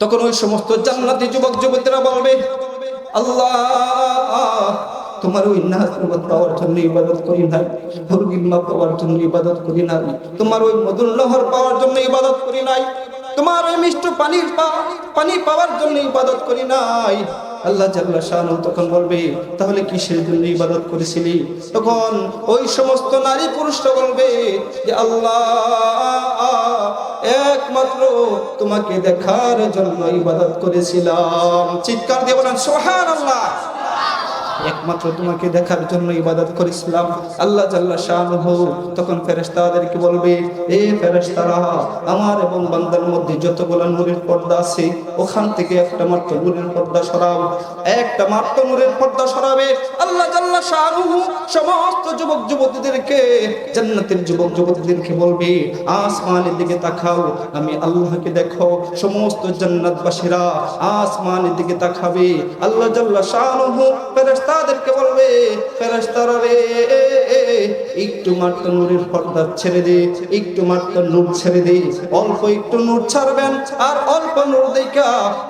তখন ওই সমস্ত জান্নাতি যুবক যুবতীরা বলবে, আল্লাহ তোমার ওই নাজরত পাওয়ার জন্য ইবাদত করি নাই, হুরগিম্মা পাওয়ার জন্য ইবাদত করি নাই, তোমার ওই মধুর নহর পাওয়ার জন্য ইবাদত করি নাই, তোমার ওই মিষ্ট পানি পাওয়ার জন্য ইবাদত করি নাই। আল্লাহ জাল্লা শানহু তখন বলবে, তাহলে কিসের জন্য ইবাদত করেছিলি? তখন ওই সমস্ত নারী পুরুষরা বলবে যে আল্লাহ একমাত্র তোমাকে দেখার জন্য ইবাদত করেছিলাম। চিৎকার দিয়ে বলেন সুবহানাল্লাহ। একমাত্র তোমাকে দেখার জন্য ইবাদত করেছিলাম। আল্লাহ জাল্লা শানহু তখন ফেরেশতাদেরকে বলবে, এ ফেরেশতারা, আমার এবং বান্দার মধ্যে যতগুলো নূরের পর্দা আছে ওখান থেকে একটা মাত্র নূরের পর্দা সরাও। একটা মাত্র নূরের পর্দা সরাবে। আল্লাহ জাল্লা শানহু সমস্ত যুবক যুবতীদেরকে, জান্নাতের যুবক যুবতীদেরকে বলবে, আসমানের দিকে তাকাও, আমি আল্লাহকে দেখো। সমস্ত জান্নাতবাসীরা আসমানের দিকে তাকাবে। আল্লাহ জাল্লা শানহু ফেরেশতাদেরকে বলবে, ফেরেশতারা রে, একটু মাত্র নূরের পর্দা ছেড়ে দে, একটু মাত্র নূর ছেড়ে দে। অল্প একটু নূর ছাড়বেন, আর অল্প নূর দেখা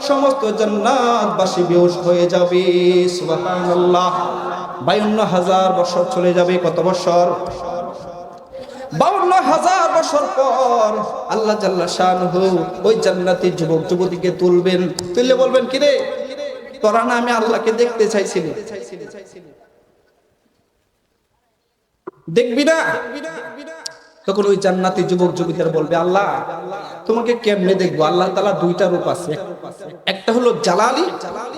সমস্ত জান্নাতবাসী বেহুশ হয়ে যাবে। সুবহানাল্লাহ। 52,000 বছর চলে যাবে। কত বছর? 52,000 বছর পর আল্লাহ জাল্লা শানহু ওই জান্নাতি যুবক যুবতীকে তুলবেন। তুললে বলবেন, কি রে তোরা না আমি আল্লাহকে দেখতে চাইছিলি, দেখবি না? তখন ওই জান্নাতি যুবক যুবতীরা বলবে, আল্লাহ তোমাকে কেমনে দেখবো? আল্লাহ তাআলা দুইটা রূপ আছে, একটা হলো জালালি,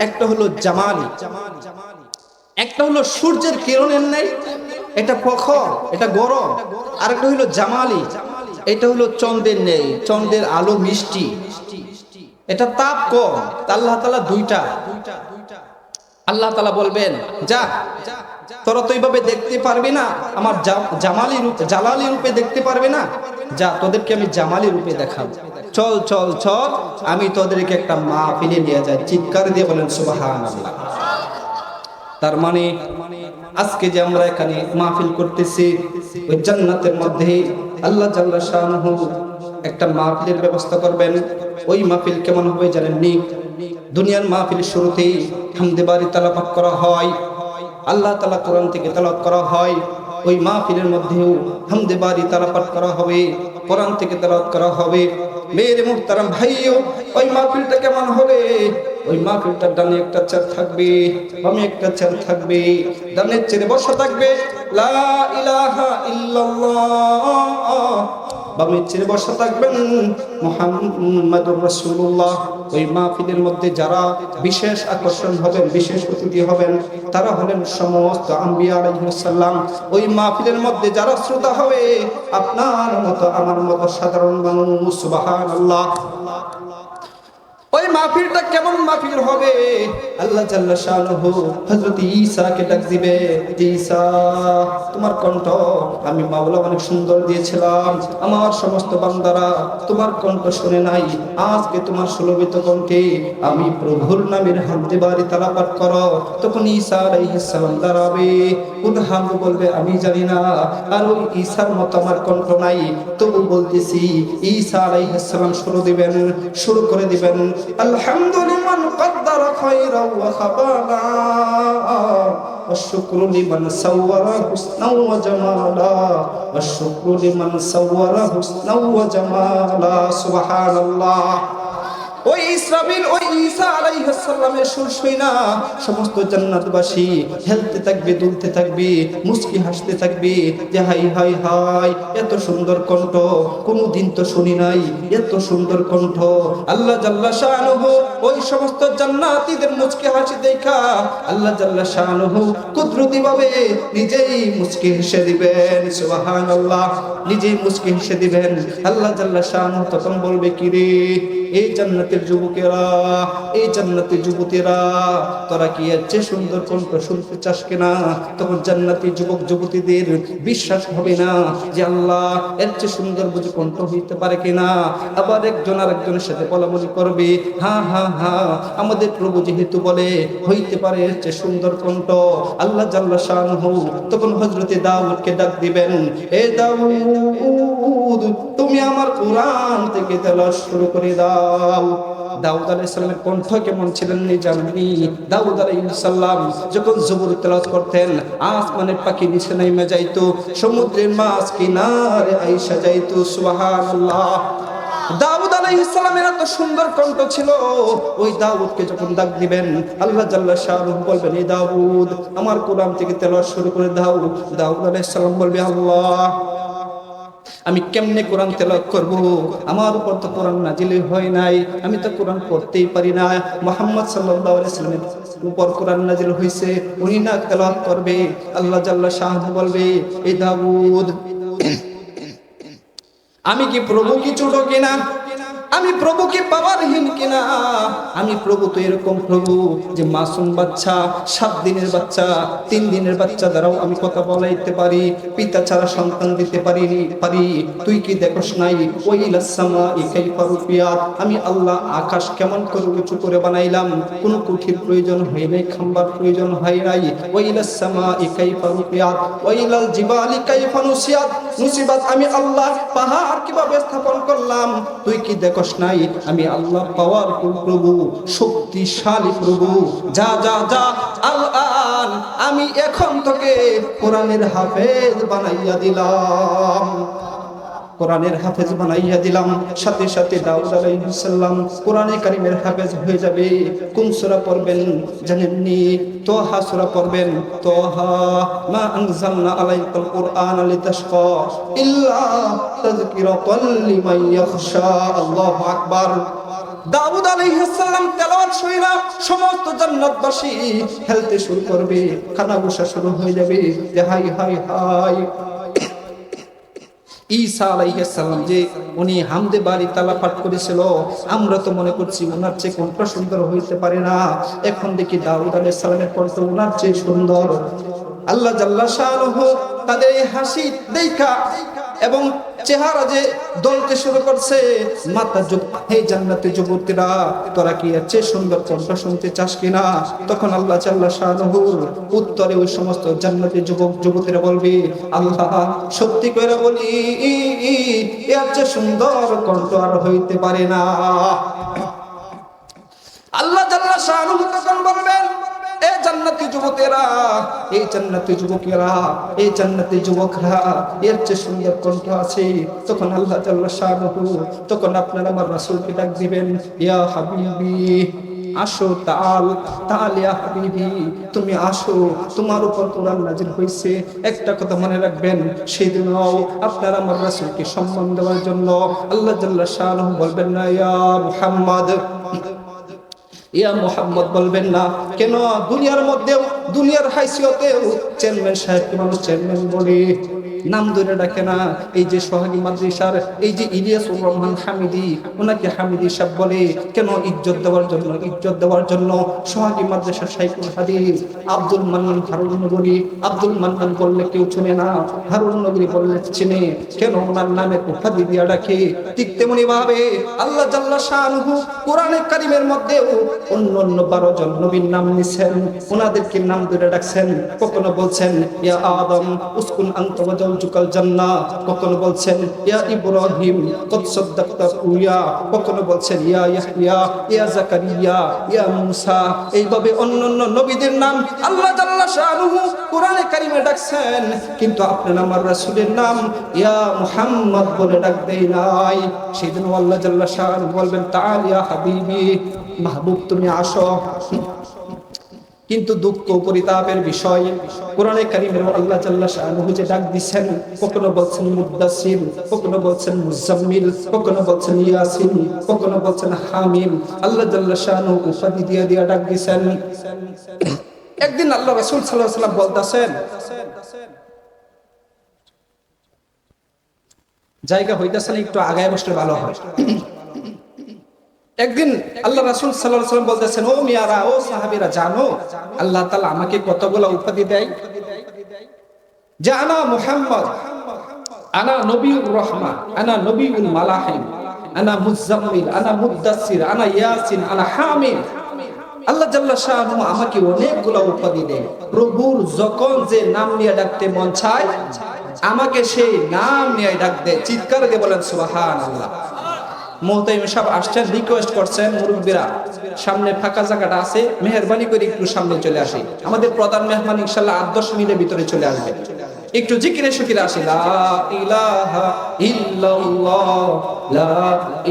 একটা হলো জামালি। একটা হলো সূর্যের কিরণের নেই, এটা প্রখর, এটা গরম। আর একটা হলো জামালি, এটা হলো চন্দ্রের নেই, চন্দ্রের আলো মিষ্টি, এটা তাপ কম। আল্লাহ তাআলা দুইটা। আল্লাহ তাআলা বলবেন, যা তোরা তো এইভাবে দেখতে পারবি না, আমার জামালি রূপে, জালালি রূপে দেখতে পারবে না, যা তোদেরকে আমি জামালি রূপে দেখাবো। চল চল চল, আমি তোদেরকে একটা মাহফিলে নিয়ে যাই। চিৎকার দিয়ে বলেন সুবহানাল্লাহ। তার মানে আজকে যে আমরা এখানে মাহফিল করতেছি, ওই জান্নাতের মধ্যে আল্লাহ জাল্লা শানহু একটা মাহফিলের ব্যবস্থা করবেন। ওই মাহফিল কেমন হবে জানেননি? দুনিয়ার মাহফিলের শুরুতেই হামদে বারি তেলাওয়াত করা হয়, আল্লাহ তাআলা কোরআন থেকে তেলাওয়াত করা হয়। ওই মাহফিলের মধ্যেও হামদে বারি তেলাওয়াত করা হবে, কোরআন থেকে তেলাওয়াত করা হবে। মেরে মুহতারাম ভাইও, ওই মাহফিলটা কেমন হবে? ওই মাহফিলটার ডানে একটা চেয়ার থাকবে, বামে একটা চেয়ার থাকবে। ডানের চেয়ারে বসা থাকবে লা ইলাহা ইল্লাল্লাহ, বামের চেয়ারে বসা থাকবেন মুহাম্মাদুর রাসূলুল্লাহ। ওই মাহফিলের মধ্যে যারা বিশেষ আকর্ষণ হবেন, বিশেষ অতিথি হবেন, তারা হলেন সমস্ত আম্বিয়া আলাইহিস সালাম। ওই মাহফিলের মধ্যে যারা শ্রোতা হবে, আপনার মতো আমার মতো সাধারণ মানুষ। সুবহানাল্লাহ। ওই মাহফিলটা কেমন মাহফিল হবে? আল্লাহ জাল্লা শানহু হযরত ঈসাকে ডাক দিবে, ঈসা তোমার কণ্ঠ আমি মাওলা অনেক সুন্দর দিয়েছিলাম, আমার সমস্ত বান্দারা তোমার কণ্ঠ শুনে নাই, আজকে তোমার সুলভিত কণ্ঠে আমি প্রভুর নামের হামদে বারি তেলাওয়াত করো। তখন ঈসা আলাইহিস সালাম দাঁড়াবে, উদ্হাম বলবে আমি জানি না, আর ওই ঈসার মতো আমার কণ্ঠ নাই, তবু বলতেছি। ঈসা আলাইহিস সালাম শুরু করে দিবেন, আলহামদুলিল্লাহ মুকদ্দার খায়রা ওয়া খাবালা والشكر لمن صور حسنا وجمالا والشكر لمن صور حسنا وجمالا سبحان الله। ওই ইসরাফিল, ওই ঈসা আলাইহিস সালামের সুর শুনা সমস্ত জান্নাতবাসী হেলতে থাকবে, দুলতে থাকবে, মুস্কি হাসতে থাকবে যে হাই হাই হাই, এত সুন্দর কণ্ঠ কোনদিন তো শুনি নাই, এত সুন্দর কণ্ঠ। আল্লাহ জাল্লা শানহু ওই সমস্ত জান্নাতীদের মুস্কি হাসি দেখা আল্লাহ জাল্লা শানহু কুদরতি ভাবে নিজেই মুস্কি হেসে দিবেন। সুবহানাল্লাহ। নিজেই মুস্কি হেসে দিবেন। আল্লাহ জাল্লা শানহু তখন বলবে, কি রে এই জান্নাত জান্নাতের যুবকেরা, এই জান্নাতের যুবতীরা, তোরা কি এর চেয়ে সুন্দর কণ্ঠ শুনতে চাস কিনা? তখন জান্নাতি যুবক যুবতীদের বিশ্বাস হবে না যে আল্লাহ এর চেয়ে সুন্দর বুঝি কণ্ঠ হইতে পারে কিনা। আবার একজন আরেকজনের সাথে বলাবলি করবে, হ্যাঁ হ্যাঁ হ্যাঁ, আমাদের প্রভু যেহেতু বলে হইতে পারে এর চেয়ে সুন্দর কণ্ঠ। আল্লাহ জাল্লা শানহু তখন হযরতে দাউদকে ডাক দিবেন, এ দাউদ, তুমি আমার কোরআন থেকে তেলাওয়াত শুরু করে দাও। দাউদ আলাইহিস সালামের কণ্ঠ কেমন ছিলেন নি জানেননি? দাউদ আলাইহিস সালাম যখন জবর তেলাওয়াত করতেন, আসমানের পাখি নিচে নেমে যাইতো, সমুদ্রের মাছ কিনারে আইসা যাইতো। সুবহানাল্লাহ। দাউদ আলাইহিস সালামের এত সুন্দর কণ্ঠ ছিল। ওই দাউদকে যখন ডাক দিবেন, আল্লাহ জাল্লা শানুহু বলবেন, এই দাউদ, আমার কোরআন থেকে তেলাওয়াত শুরু করে দাও। দাউদ আলাইহিস সালাম বলবে, আল্লাহ, আমি কেমনে কোরআন তেলাওয়াত করব? আমার উপর তো কোরআন নাজিল হয় নাই, আমি তো কোরআন পড়তেই পারি না। মুহাম্মদ সাল্লাল্লাহু আলাইহি ওয়াসাল্লামের উপর কোরআন নাজিল হইছে, উনি না তেলাওয়াত করবে। আল্লাহ জাল্লা শানুহু বলবে, এই দাউদ, আমি কি প্রভু কি ছোট কিনা? আমি প্রভু কি পাওয়ারহীন কিনা? আমি প্রভু তো এরকম প্রভু যে মাসুম বাচ্চা, 7 দিনের বাচ্চা, 3 দিনের বাচ্চা দ্বারাও আমি কথা বলাইতে পারি, পিতা ছাড়া সন্তান দিতে পারি। তুই কি দেখোস নাই? ওয়াইলাস সামাই কাইফা রুফিয়াত, আমি আল্লাহ আকাশ কেমন করে উঁচু করে বানাইলাম, কোনো কুঠির প্রয়োজন হয় নাই, খাম্বার প্রয়োজন হয় নাই। ওয়াইলাস সামাই কাইফা রুফিয়াত ওয়াইলাল জিবালি কাইফা নুসিবাত, আমি আল্লাহ পাহাড় কিভাবে স্থাপন করলাম, তুই কি দেখোস নাই? আমি আল্লাহ পাওয়ারফুল প্রভু, শক্তিশালী প্রভু। যা যা যা, আল্লাহ আমি এখন তোকে কোরআনের হাফেজ বানাইয়া দিলাম, কোরআনের হাফেজ বানাইয়া দিলাম। সাথে সাথে দাউদ আলাইহিস সালাম কোরআনে কারীমের হাফেজ হয়ে যাবে। কোন সূরা পড়বেন জানেননি? তোহা সূরা পড়বেন। তোহা মা আনজালনা আলাইকাল কুরআন লিতাশকা ইল্লা তাযকিরাতাল লিমান ইয়াখশা। আল্লাহু আকবার। দাউদ আলাইহিস সালাম তেলাওয়াত শুইরা সমস্ত জান্নাতবাসী খেলতে শুরু করবে, কানাঘুষা শুরু হয়ে যাবে যে হাই হাই হাই। ঈসা আলাইহিস সালাম যে উনি হামদে বারি তালা পাঠ করেছিল, আমরা তো মনে করছি ওনার চেয়ে কণ্ঠ সুন্দর হইতে পারে না। এখন দেখি দাউদ আলাইহিস সালামের কণ্ঠ ওনার চেয়ে সুন্দর। আল্লাহ জাল্লা শানুহু তাদের এই হাসি দেখা এবং চেহারা যে দলতে শুরু করছে, মাথা যুব, হে জান্নাতে যুবতীরা, তোরা কি এর চেয়ে সুন্দর কণ্ঠ শুনতে চাস কিনা? তখন আল্লাহ জাল্লা শানুহুর উত্তরে ওই সমস্ত জান্নাতি যুবক যুবতীরা বলবে, আল্লাহ সত্যি করে বলি, এর চেয়ে সুন্দর কণ্ঠ আর হইতে পারে না। আল্লাহ জাল্লা শানুহু তখন বলবেন, এই জান্নাতি যুবকেরা, এই জান্নাতি যুবকেরা, এই জান্নাতি যুবকরা, এর চেয়ে সুন্দর কণ্ঠ আছে। তখন আল্লাহ জাল্লা শানুহু তখন আপনার আমার রাসূলকে ডাক দিবেন, ইয়া হাবিবি, আসো, তাল তাল ইয়া হাবিবি, তুমি আসো, তোমার উপর কোরআন নাজিল হয়েছে। একটা কথা মনে রাখবেন, সেদিনও আপনার আমার রাসূলকে সম্মান দেওয়ার জন্য আল্লাহ জাল্লা শানুহু বলবেন না ইয়া মুহাম্মদ, ইয়া মুহাম্মদ বলবেন না। কেন? দুনিয়ার মধ্যেও, দুনিয়ার হাইসিয়তেও চেয়ারম্যান সাহেবকে মানুষ চেয়ারম্যান বলে, নাম ধরে ডাকে না। এই যে সোহাগী মাদ্রাসার এই যে ইলিয়াসুর রহমান হামিদি, ওনাকে হামিদি সাহেব বলে। কেন? ইজ্জত দেওয়ার জন্য, ইজ্জত দেওয়ার জন্য। সোহাগী মাদ্রাসার শাইখুল হাদিস আব্দুল মান্নান হারুন নগরী, আব্দুল মান্নান বললে কেউ চেনে না, হারুন নগরী বললে চেনে। কেন? ওনার নামে উপাধি দিয়া ডাকে। ঠিক তেমনি ভাবে আল্লাহ জাল্লা শানুহু কোরআনে কারীমের মধ্যেও অন্য অন্য 12 জন নবীর নাম নিছেন, ওনাদেরকে নাম ধরে ডাকছেন। কখনো বলছেন ইয়া আদম উসকুন আনতা ওয়া জাওজুকাল জান্নাহ, কখনো বলছেন ইয়া ইব্রাহিম কদ সাদ্দাকতা রুয়া, কখনো বলছেন ইয়া ইয়াহইয়া, ইয়া জাকারিয়া, ইয়া মূসা। এইভাবে অন্যান্য নবীদের নাম আল্লাহ জাল্লা শানুহু কোরআনে কারীমে ডাকছেন, কিন্তু আপনার আমার রাসূলের নাম ইয়া মুহাম্মদ বলে ডাক দেই নাই। সেজন্য আল্লাহ জাল্লা শানুহু বলবেন, তাআল ইয়া হাবিবি, মাহবুব তুমি আসো। কিন্তু দুঃখ পরিতাপের বিষয়, কোরআনে কারীমের আল্লাহ জাল্লা শানুহু যে ডাক দিচ্ছেন, কখনো বলছেন মুদ্দাসির, কখনো বলছেন মুজাম্মিল, কখনো বলছেন ইয়াসিন, কখনো বলছেন হামিম। আল্লাহ জাল্লা শানুহু উপাধি দিয়া দিয়া ডাক দিচ্ছেন। একদিন আল্লাহ রাসূল সাল্লাল্লাহু আলাইহি ওয়াসাল্লাম বলতেছেন, জায়গা হইতাছে না, একটু আগায় বসলে ভালো হয়। একদিন আল্লাহ রাসূল সাল্লাল্লাহু আলাইহি ওয়াসাল্লাম বলতেছেন, ও মিয়ারা, ও সাহাবীরা, জানো আল্লাহ তাআলা আমাকে কতগুলো উপাধি দেয়? যে আনা মুহাম্মদ, আনা নবিয়ুর রহমা, আনা নবিয়ুল মালাহিম, আনা মুজাম্মিল, আনা মুদ্দাসির, আনা ইয়াসিন, আনা হামিদ। আল্লাহ জাল্লা শাআনুহু আমাকে অনেকগুলো উপাধি দেয়। প্রভুর যখন যে নাম নিয়ে ডাকতে মন চায় আমাকে সেই নাম নিয়ে ডাক দেয়। চিৎকার দিয়ে বলেন সুবহানাল্লাহ। মুহতামিম সাহেব আসছেন, রিকোয়েস্ট করছেন মুরব্বীরা সামনে ফাঁকা জায়গাটা আছে, মেহেরবানি করে একটু সামনে চলে আসি। আমাদের প্রধান মেহমান ইনশাআল্লাহ 8-10 মিনিটের ভিতরে চলে আসবে। একটু জিকিরে শুকিরে আসি। লা ইলাহা ইল্লাল্লাহ, লা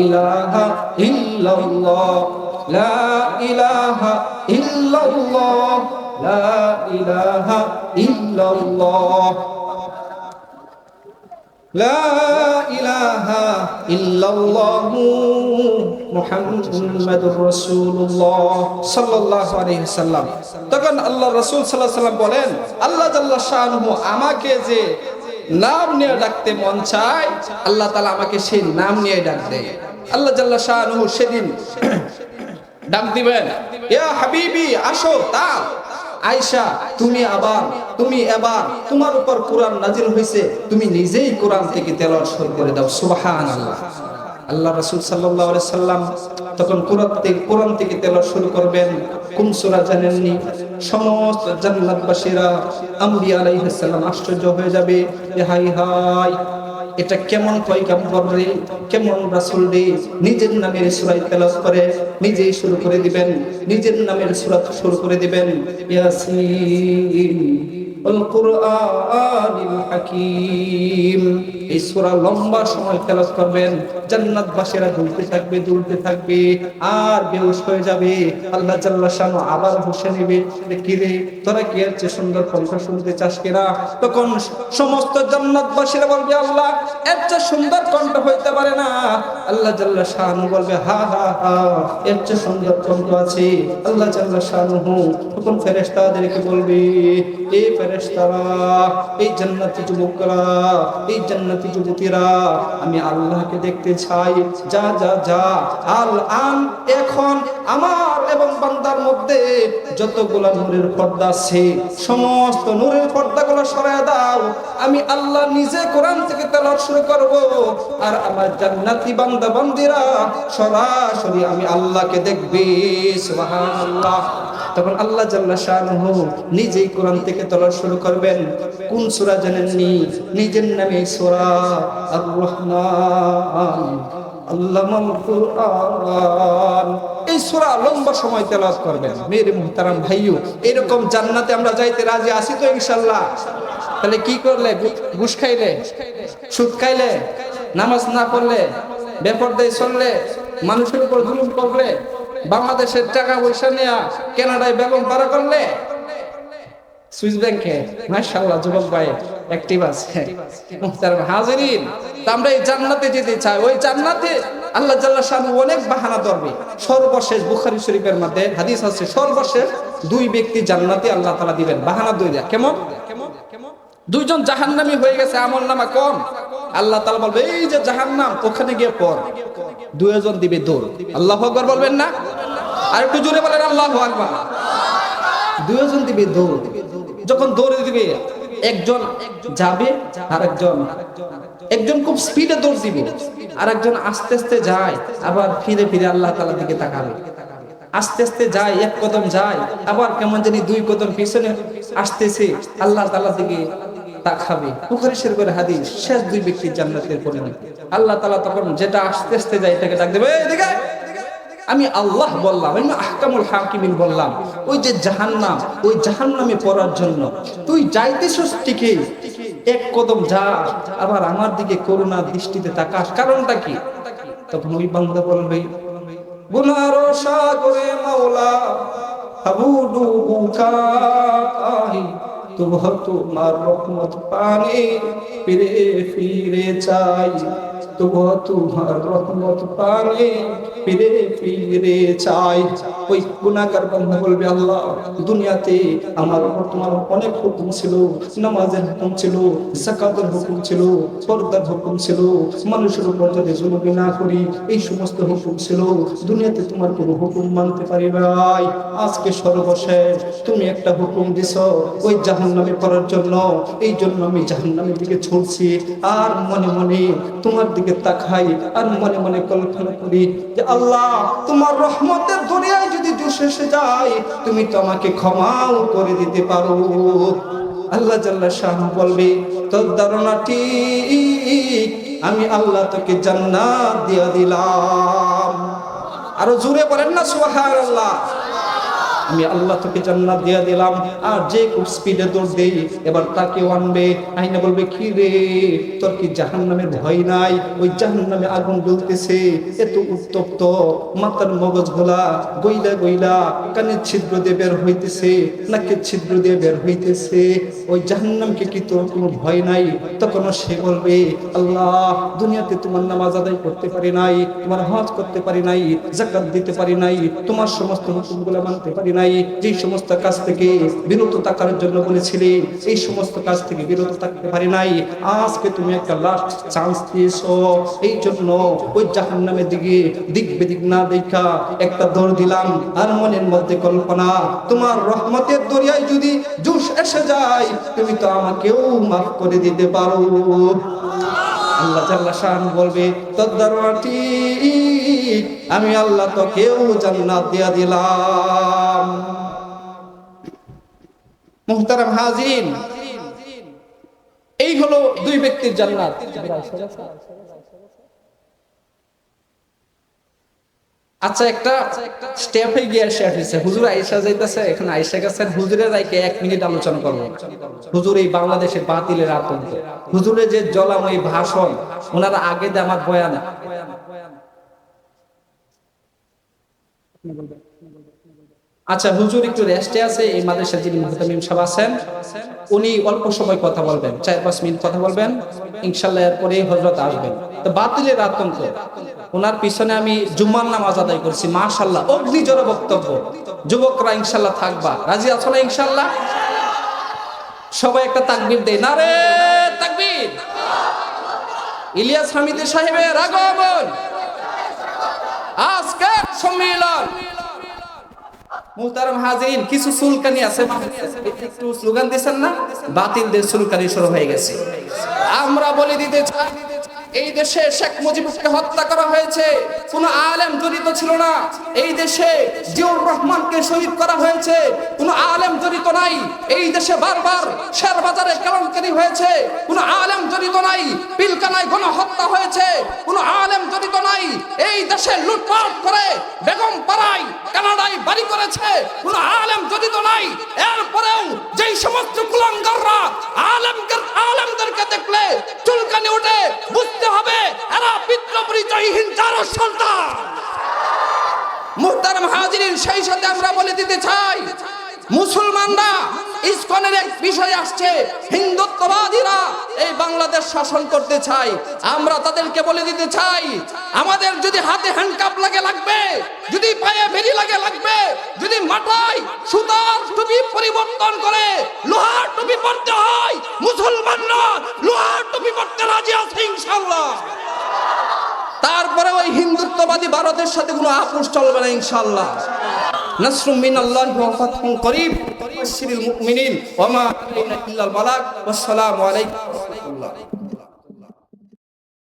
ইলাহা ইল্লাল্লাহ, লা ইলাহা ইল্লাল্লাহ, লা ইলাহা ইল্লাল্লাহ, লা ইলাহা ইল্লাল্লাহু মুহাম্মাদুর রাসূলুল্লাহ সাল্লাল্লাহু আলাইহি ওয়াসাল্লাম। তখন আল্লাহ রাসূল সাল্লাল্লাহু আলাইহি ওয়াসাল্লাম বলেন, আল্লাহ জাল্লা শাআনুহু আমাকে যে নাম নিয়ে ডাকতে মন চায় আল্লাহ তাআলা আমাকে সেই নাম নিয়ে ডাক দেয়। আল্লাহ জাল্লা শাআনুহু সেদিন ডাক দিবেন, ইয়া হাবিবি, আসো তা আয়েশা, তুমি এবার তোমার উপর কোরআন নাজিল হয়েছে, তুমি নিজেই কোরআন থেকে তেলাওয়াত শুরু করে দাও। সুবহানাল্লাহ। আল্লাহ রাসূল সাল্লাল্লাহু আলাইহি সাল্লাম তখন কোরআন থেকে তেলাওয়াত শুরু করবেন। কোন সূরা জানেননি? সমস্ত জান্নাতবাসীরা আম্বিয়া আলাইহিস সালাম আশ্চর্য হয়ে যাবে, হাই হাই, এটা কেমন পয়গম্বর রে, কেমন রাসূল রে, নিজের নামের সূরা তেলাওয়াত করে নিজেই শুরু করে দিবেন, নিজের নামের সূরা শুরু করে দিবেন, ইয়াসিন ওয়াল কুরআনিল হাকীম। এই সূরা লম্বা সময় তেলাওয়াত করবেন, জান্নাতবাসীরা দুলতে থাকবে আর বেহুশ হয়ে যাবে। আল্লাহ জাল্লা শানু আবার হুঁশে নেবে, কি রে তোরা কি এর চেয়ে সুন্দর কণ্ঠ শুনতে চাস কিনা? তখন সমস্ত জান্নাতবাসীরা বলবে, আল্লাহ এর চেয়ে সুন্দর কণ্ঠ হইতে পারে না। আল্লাহ জাল্লা শানু বলবে, হা হা হা, এর চেয়ে সুন্দর কণ্ঠ আছে। আল্লাহ জাল্লা শানুহু তখন ফেরেশতাদেরকে বলবে, এই ফেরেশতারা, এই জান্নাতি যুবকরা, এই জান্নাতি যুবতীরা, আমি আল্লাহকে দেখতে চাই। যা যা যা, আল আন, এখন আমার এবং বান্দার মধ্যে যতগুলা নূরের পর্দা আছে সমস্ত নূরের পর্দাগুলো সরায় দাও। আমি আল্লাহ নিজে কোরআন থেকে তেলাওয়াত শুরু করব আর আমার জান্নাতি বান্দা বান্দীরা সরাসরি আমি আল্লাহকে দেখবে। সুবহানাল্লাহ। তখন আল্লাহ জাল্লা শানুহু নিজেই কোরআন থেকে তেলাওয়াত শুরু করবেন। কোন সূরা জানেননি? নিজের নামে সূরা আর রহমান আল্লামাল কুরআন। এই সূরা লম্বা সময় তেলাওয়াত করবেন। মেরে মুহতারাম ভাইও, এরকম জান্নাতে আমরা যাইতে রাজি আছি তো ইনশাআল্লাহ? তাহলে কি করলে? ঘুষ খাইলে, সুদ খাইলে, নামাজ না পড়লে, বেপরদায় চললে, মানুষের উপর জুলুম করলে, বাংলাদেশের টাকা পয়সা নিয়ে কানাডায় বেগম পাড়া করলে, সুইস ব্যাংকে মাশাআল্লাহ যুবক ভাই অ্যাক্টিভ আছে। মুহতারাম হাজিরিন, আমরা এই জান্নাতে যেতে চাই। ওই জান্নাতে আল্লাহ জাল্লা শানু অনেক বাহানা ধরবে। সর্বশেষ বুখারী শরীফের মধ্যে হাদিস আছে, সর্বশেষ 2 ব্যক্তি জান্নাতে আল্লাহ তাআলা দিবেন বাহানা দুইটা। কেমন? 2 জন জাহান্নামী হয়ে গেছে, আমলনামা কম। আল্লাহ তাআলা বলবে, এই যে জাহান্নাম, ওখানে গিয়ে পড়। 2 জন দিবে দৌড়। আল্লাহু আকবার বলবেন না? আর একটু জোরে বলেন আল্লাহু আকবার। 2 জন দিবে দৌড়। যখন দৌড়ে দিবে, একজন যাবে আর একজন খুব স্পিডে দৌড় দিবে, আর একজন আস্তে আস্তে যায়, আবার ফিরে ফিরে আল্লাহ তাআলার দিকে তাকাবে। আস্তে আস্তে যায়, 1 কদম যায়, আবার কেমন জানি 2 কদম পিছনে আসতেছে, আল্লাহ তাআলার দিকে তাকাবে। বুখারী শরীফের হাদিস, শেষ 2 ব্যক্তি জান্নাতের পরিণতি। আল্লাহ তাআলা তখন যেটা আস্তে আস্তে যায় এটাকে ডাক দেবে, এই দিকে। আমি আল্লাহ বললাম, আমি আহকামুল হাকিমিন বললাম, ওই যে জাহান্নাম, ওই জাহান্নামে পড়ার জন্য তুই যাইতেছস ঠিকই, 1 কদম যা, আবার আমার দিকে করুণা দৃষ্টিতে তাকাস, কারণটা কি? তখন ওই বান্দা বলবে, গুনার সাগরে মাওলা হাবুডু বুকাই, তোমার রহমত পানে ফিরে ফিরে চাই, তবুও তোমার রহমত পানে ফিরে ফিরে চাই। ওই গুনাহগার বান্দা বলবে, আল্লাহ দুনিয়াতে আমার উপর তোমার অনেক হুকুম ছিল, নামাজের হুকুম ছিল, যাকাতের হুকুম ছিল, পর্দার হুকুম ছিল, মানুষের উপর যদি জুলুম না করি, এই সমস্ত হুকুম ছিল। দুনিয়াতে তোমার কোনো হুকুম মানতে পারি নাই। আজকে সর্বশেষ তুমি একটা হুকুম দিছো ওই জাহান্নামে পড়ার জন্য, এই জন্য আমি জাহান্নামের দিকে ছুটছি। আর মনে মনে তোমার দিকে তাকাই, আর মনে মনে কল্পনা করি যে আল্লাহ তোমার রহমতের দুনিয়ায় যদি জোশ এসে যায়, তুমি তো আমাকে ক্ষমাও করে দিতে পারো। আল্লাহ জাল্লা শাহ বলবে, তোর ধারণা ঠিক, আমি আল্লাহ তোকে জান্নাত দিয়ে দিলাম। আরো জোরে বলেন না সুবহানাল্লাহ। আমি আল্লাহ তোকে জান্নাত দিয়ে দিলাম। আর যে খুব স্পিডে দৌড় দেই, এবার তাকে আনবে, আইনা বলবে, কি রে তোর কি জাহান্নামের ভয় নাই? ওই জাহান্নামে আগুন জ্বলতেছে, এত উত্তপ্ত, মাথার মগজ গুলা গইলা গইলা কানের ছিদ্র দিয়ে বের হইতেছে, নাকের ছিদ্র দিয়ে বের হইতেছে, ওই জাহান্নামকে কি তোর কোনো ভয় নাই? তখন সে বলবে, আল্লাহ দুনিয়াতে তোমার নামাজ আদায় করতে পারি নাই, তোমার হজ করতে পারি নাই, যাকাত দিতে পারি নাই, তোমার সমস্ত হুকুমগুলো মানতে পারি নাই, যে সমস্ত কাজ থেকে বিরত থাকার জন্য বলেছিলে এই সমস্ত কাজ থেকে বিরত থাকতে পারি নাই। আজকে তুমি একটা লাস্ট চান্স দিয়েছো, এই জন্য ওই জাহান্নামের দিকে দিক বেদিক না দেখা একটা দৌড় দিলাম। আর মনের মধ্যে কল্পনা, তোমার রহমতের দরিয়ায় যদি জোশ এসে যায়, তুমি তো আমাকেও মাফ করে দিতে পারো। আল্লাহ জাল্লা শান বলবে, তোর ধারণা ঠিক, আমি আল্লাহ তোকেও জান্নাত দিয়া দিলাম। মুহতারাম হাজিরিন, এই হলো দুই ব্যক্তির জান্নাত। আচ্ছা, একটা স্টেপে গিয়ে শেষ হয়েছে, হুজুর আয়েশা যাইতেছে, এখানে আয়েশা গেছেন, হুজুরের রাইকে 1 মিনিট আলোচনা করবো। হুজুর এই বাংলাদেশের বাতিলের আতঙ্ক, হুজুরের যে জলাময়ী ভাষণ, ওনারা আগে দিয়ে আমার বয়ান। আচ্ছা, হুজুর একটু রেস্টে আছে, এই মাদ্রাসার যিনি মুহতামিম সাহেব আছেন, উনি অল্প সময় কথা বলবেন, 4-5 মিনিট কথা বলবেন, ইনশাআল্লাহ এরপরে হযরত আসবেন। তো বাতিলের আতঙ্ক, ওনার পিছনে আমি জুম্মার নামাজ আদায় করছি, মাশাআল্লাহ অগ্নিজোরে বক্তব্য। যুবকরা ইনশাআল্লাহ থাকবা, রাজি আছো না ইনশাআল্লাহ? সবাই একটা তাকবীর দেয়, নারে তাকবীর। ইলিয়াস হামিদি সাহেবের আগমন, আজকের সম্মেলন। মুহতারাম হাজিরিন, কিছু সুলকানি আছে, একটু স্লোগান দিয়েছেন না, বাতিলদের সুলকানি শুরু হয়ে গেছে। আমরা বলে দিতে চাই, এই দেশে শেখ মুজিবকে হত্যা করা হয়েছে, কোন আলেম জড়িত ছিল না। এই দেশে জিয়াউর রহমানকে শহীদ করা হয়েছে, কোন আলেম জড়িত নাই। এই দেশে বারবার শেরবাজারে কেলেঙ্কারি হয়েছে, কোন আলেম জড়িত নাই। পিলকানায় গণহত্যা হয়েছে, কোন আলেম জড়িত নাই। এই দেশে লুটপাট করে বেগম পাড়ায় কানাডায় বাড়ি করেছে, কোন আলেম জড়িত নাই। এরপরেও যেই সমস্ত কুলাঙ্গাররা আলেমদেরকে দেখলে চুলকানি ওঠে, বুঝতে হবে এরা বিপ্লবীহীন জারজ সন্তান। মুহতারাম হাজিরিন, সেই সাথে আমরা বলে দিতে চাই, মুসলমানরা ইসকনের এক বিষয় আসছে, হিন্দুত্ববাদীরা এই বাংলাদেশ শাসন করতে চায়। আমরা তাদেরকে বলে দিতে চাই, আমাদের যদি হাতে হ্যান্ডকাপ লাগে লাগবে, যদি পায়ে বেরি লাগে লাগবে, যদি মাথায় সুতার টুপি পরিবর্তন করে লোহার টুপি পরতে হয়, মুসলমানরা লোহার টুপি পরতে রাজি আছে ইনশাআল্লাহ। তারপরে ওই হিন্দুত্ববাদী ভারতের সাথে কোনো আপোষ চলবে না ইনশাআল্লাহ। নাসরুম মিনাল্লাহি ওয়া ফাতহুন করিব, বাশশিরিল মুমিনিন ওয়া মা আলাইনা ইল্লাল বালাগ। ওয়াসসালামু আলাইকুম ওয়া রাহমাতুল্লাহ।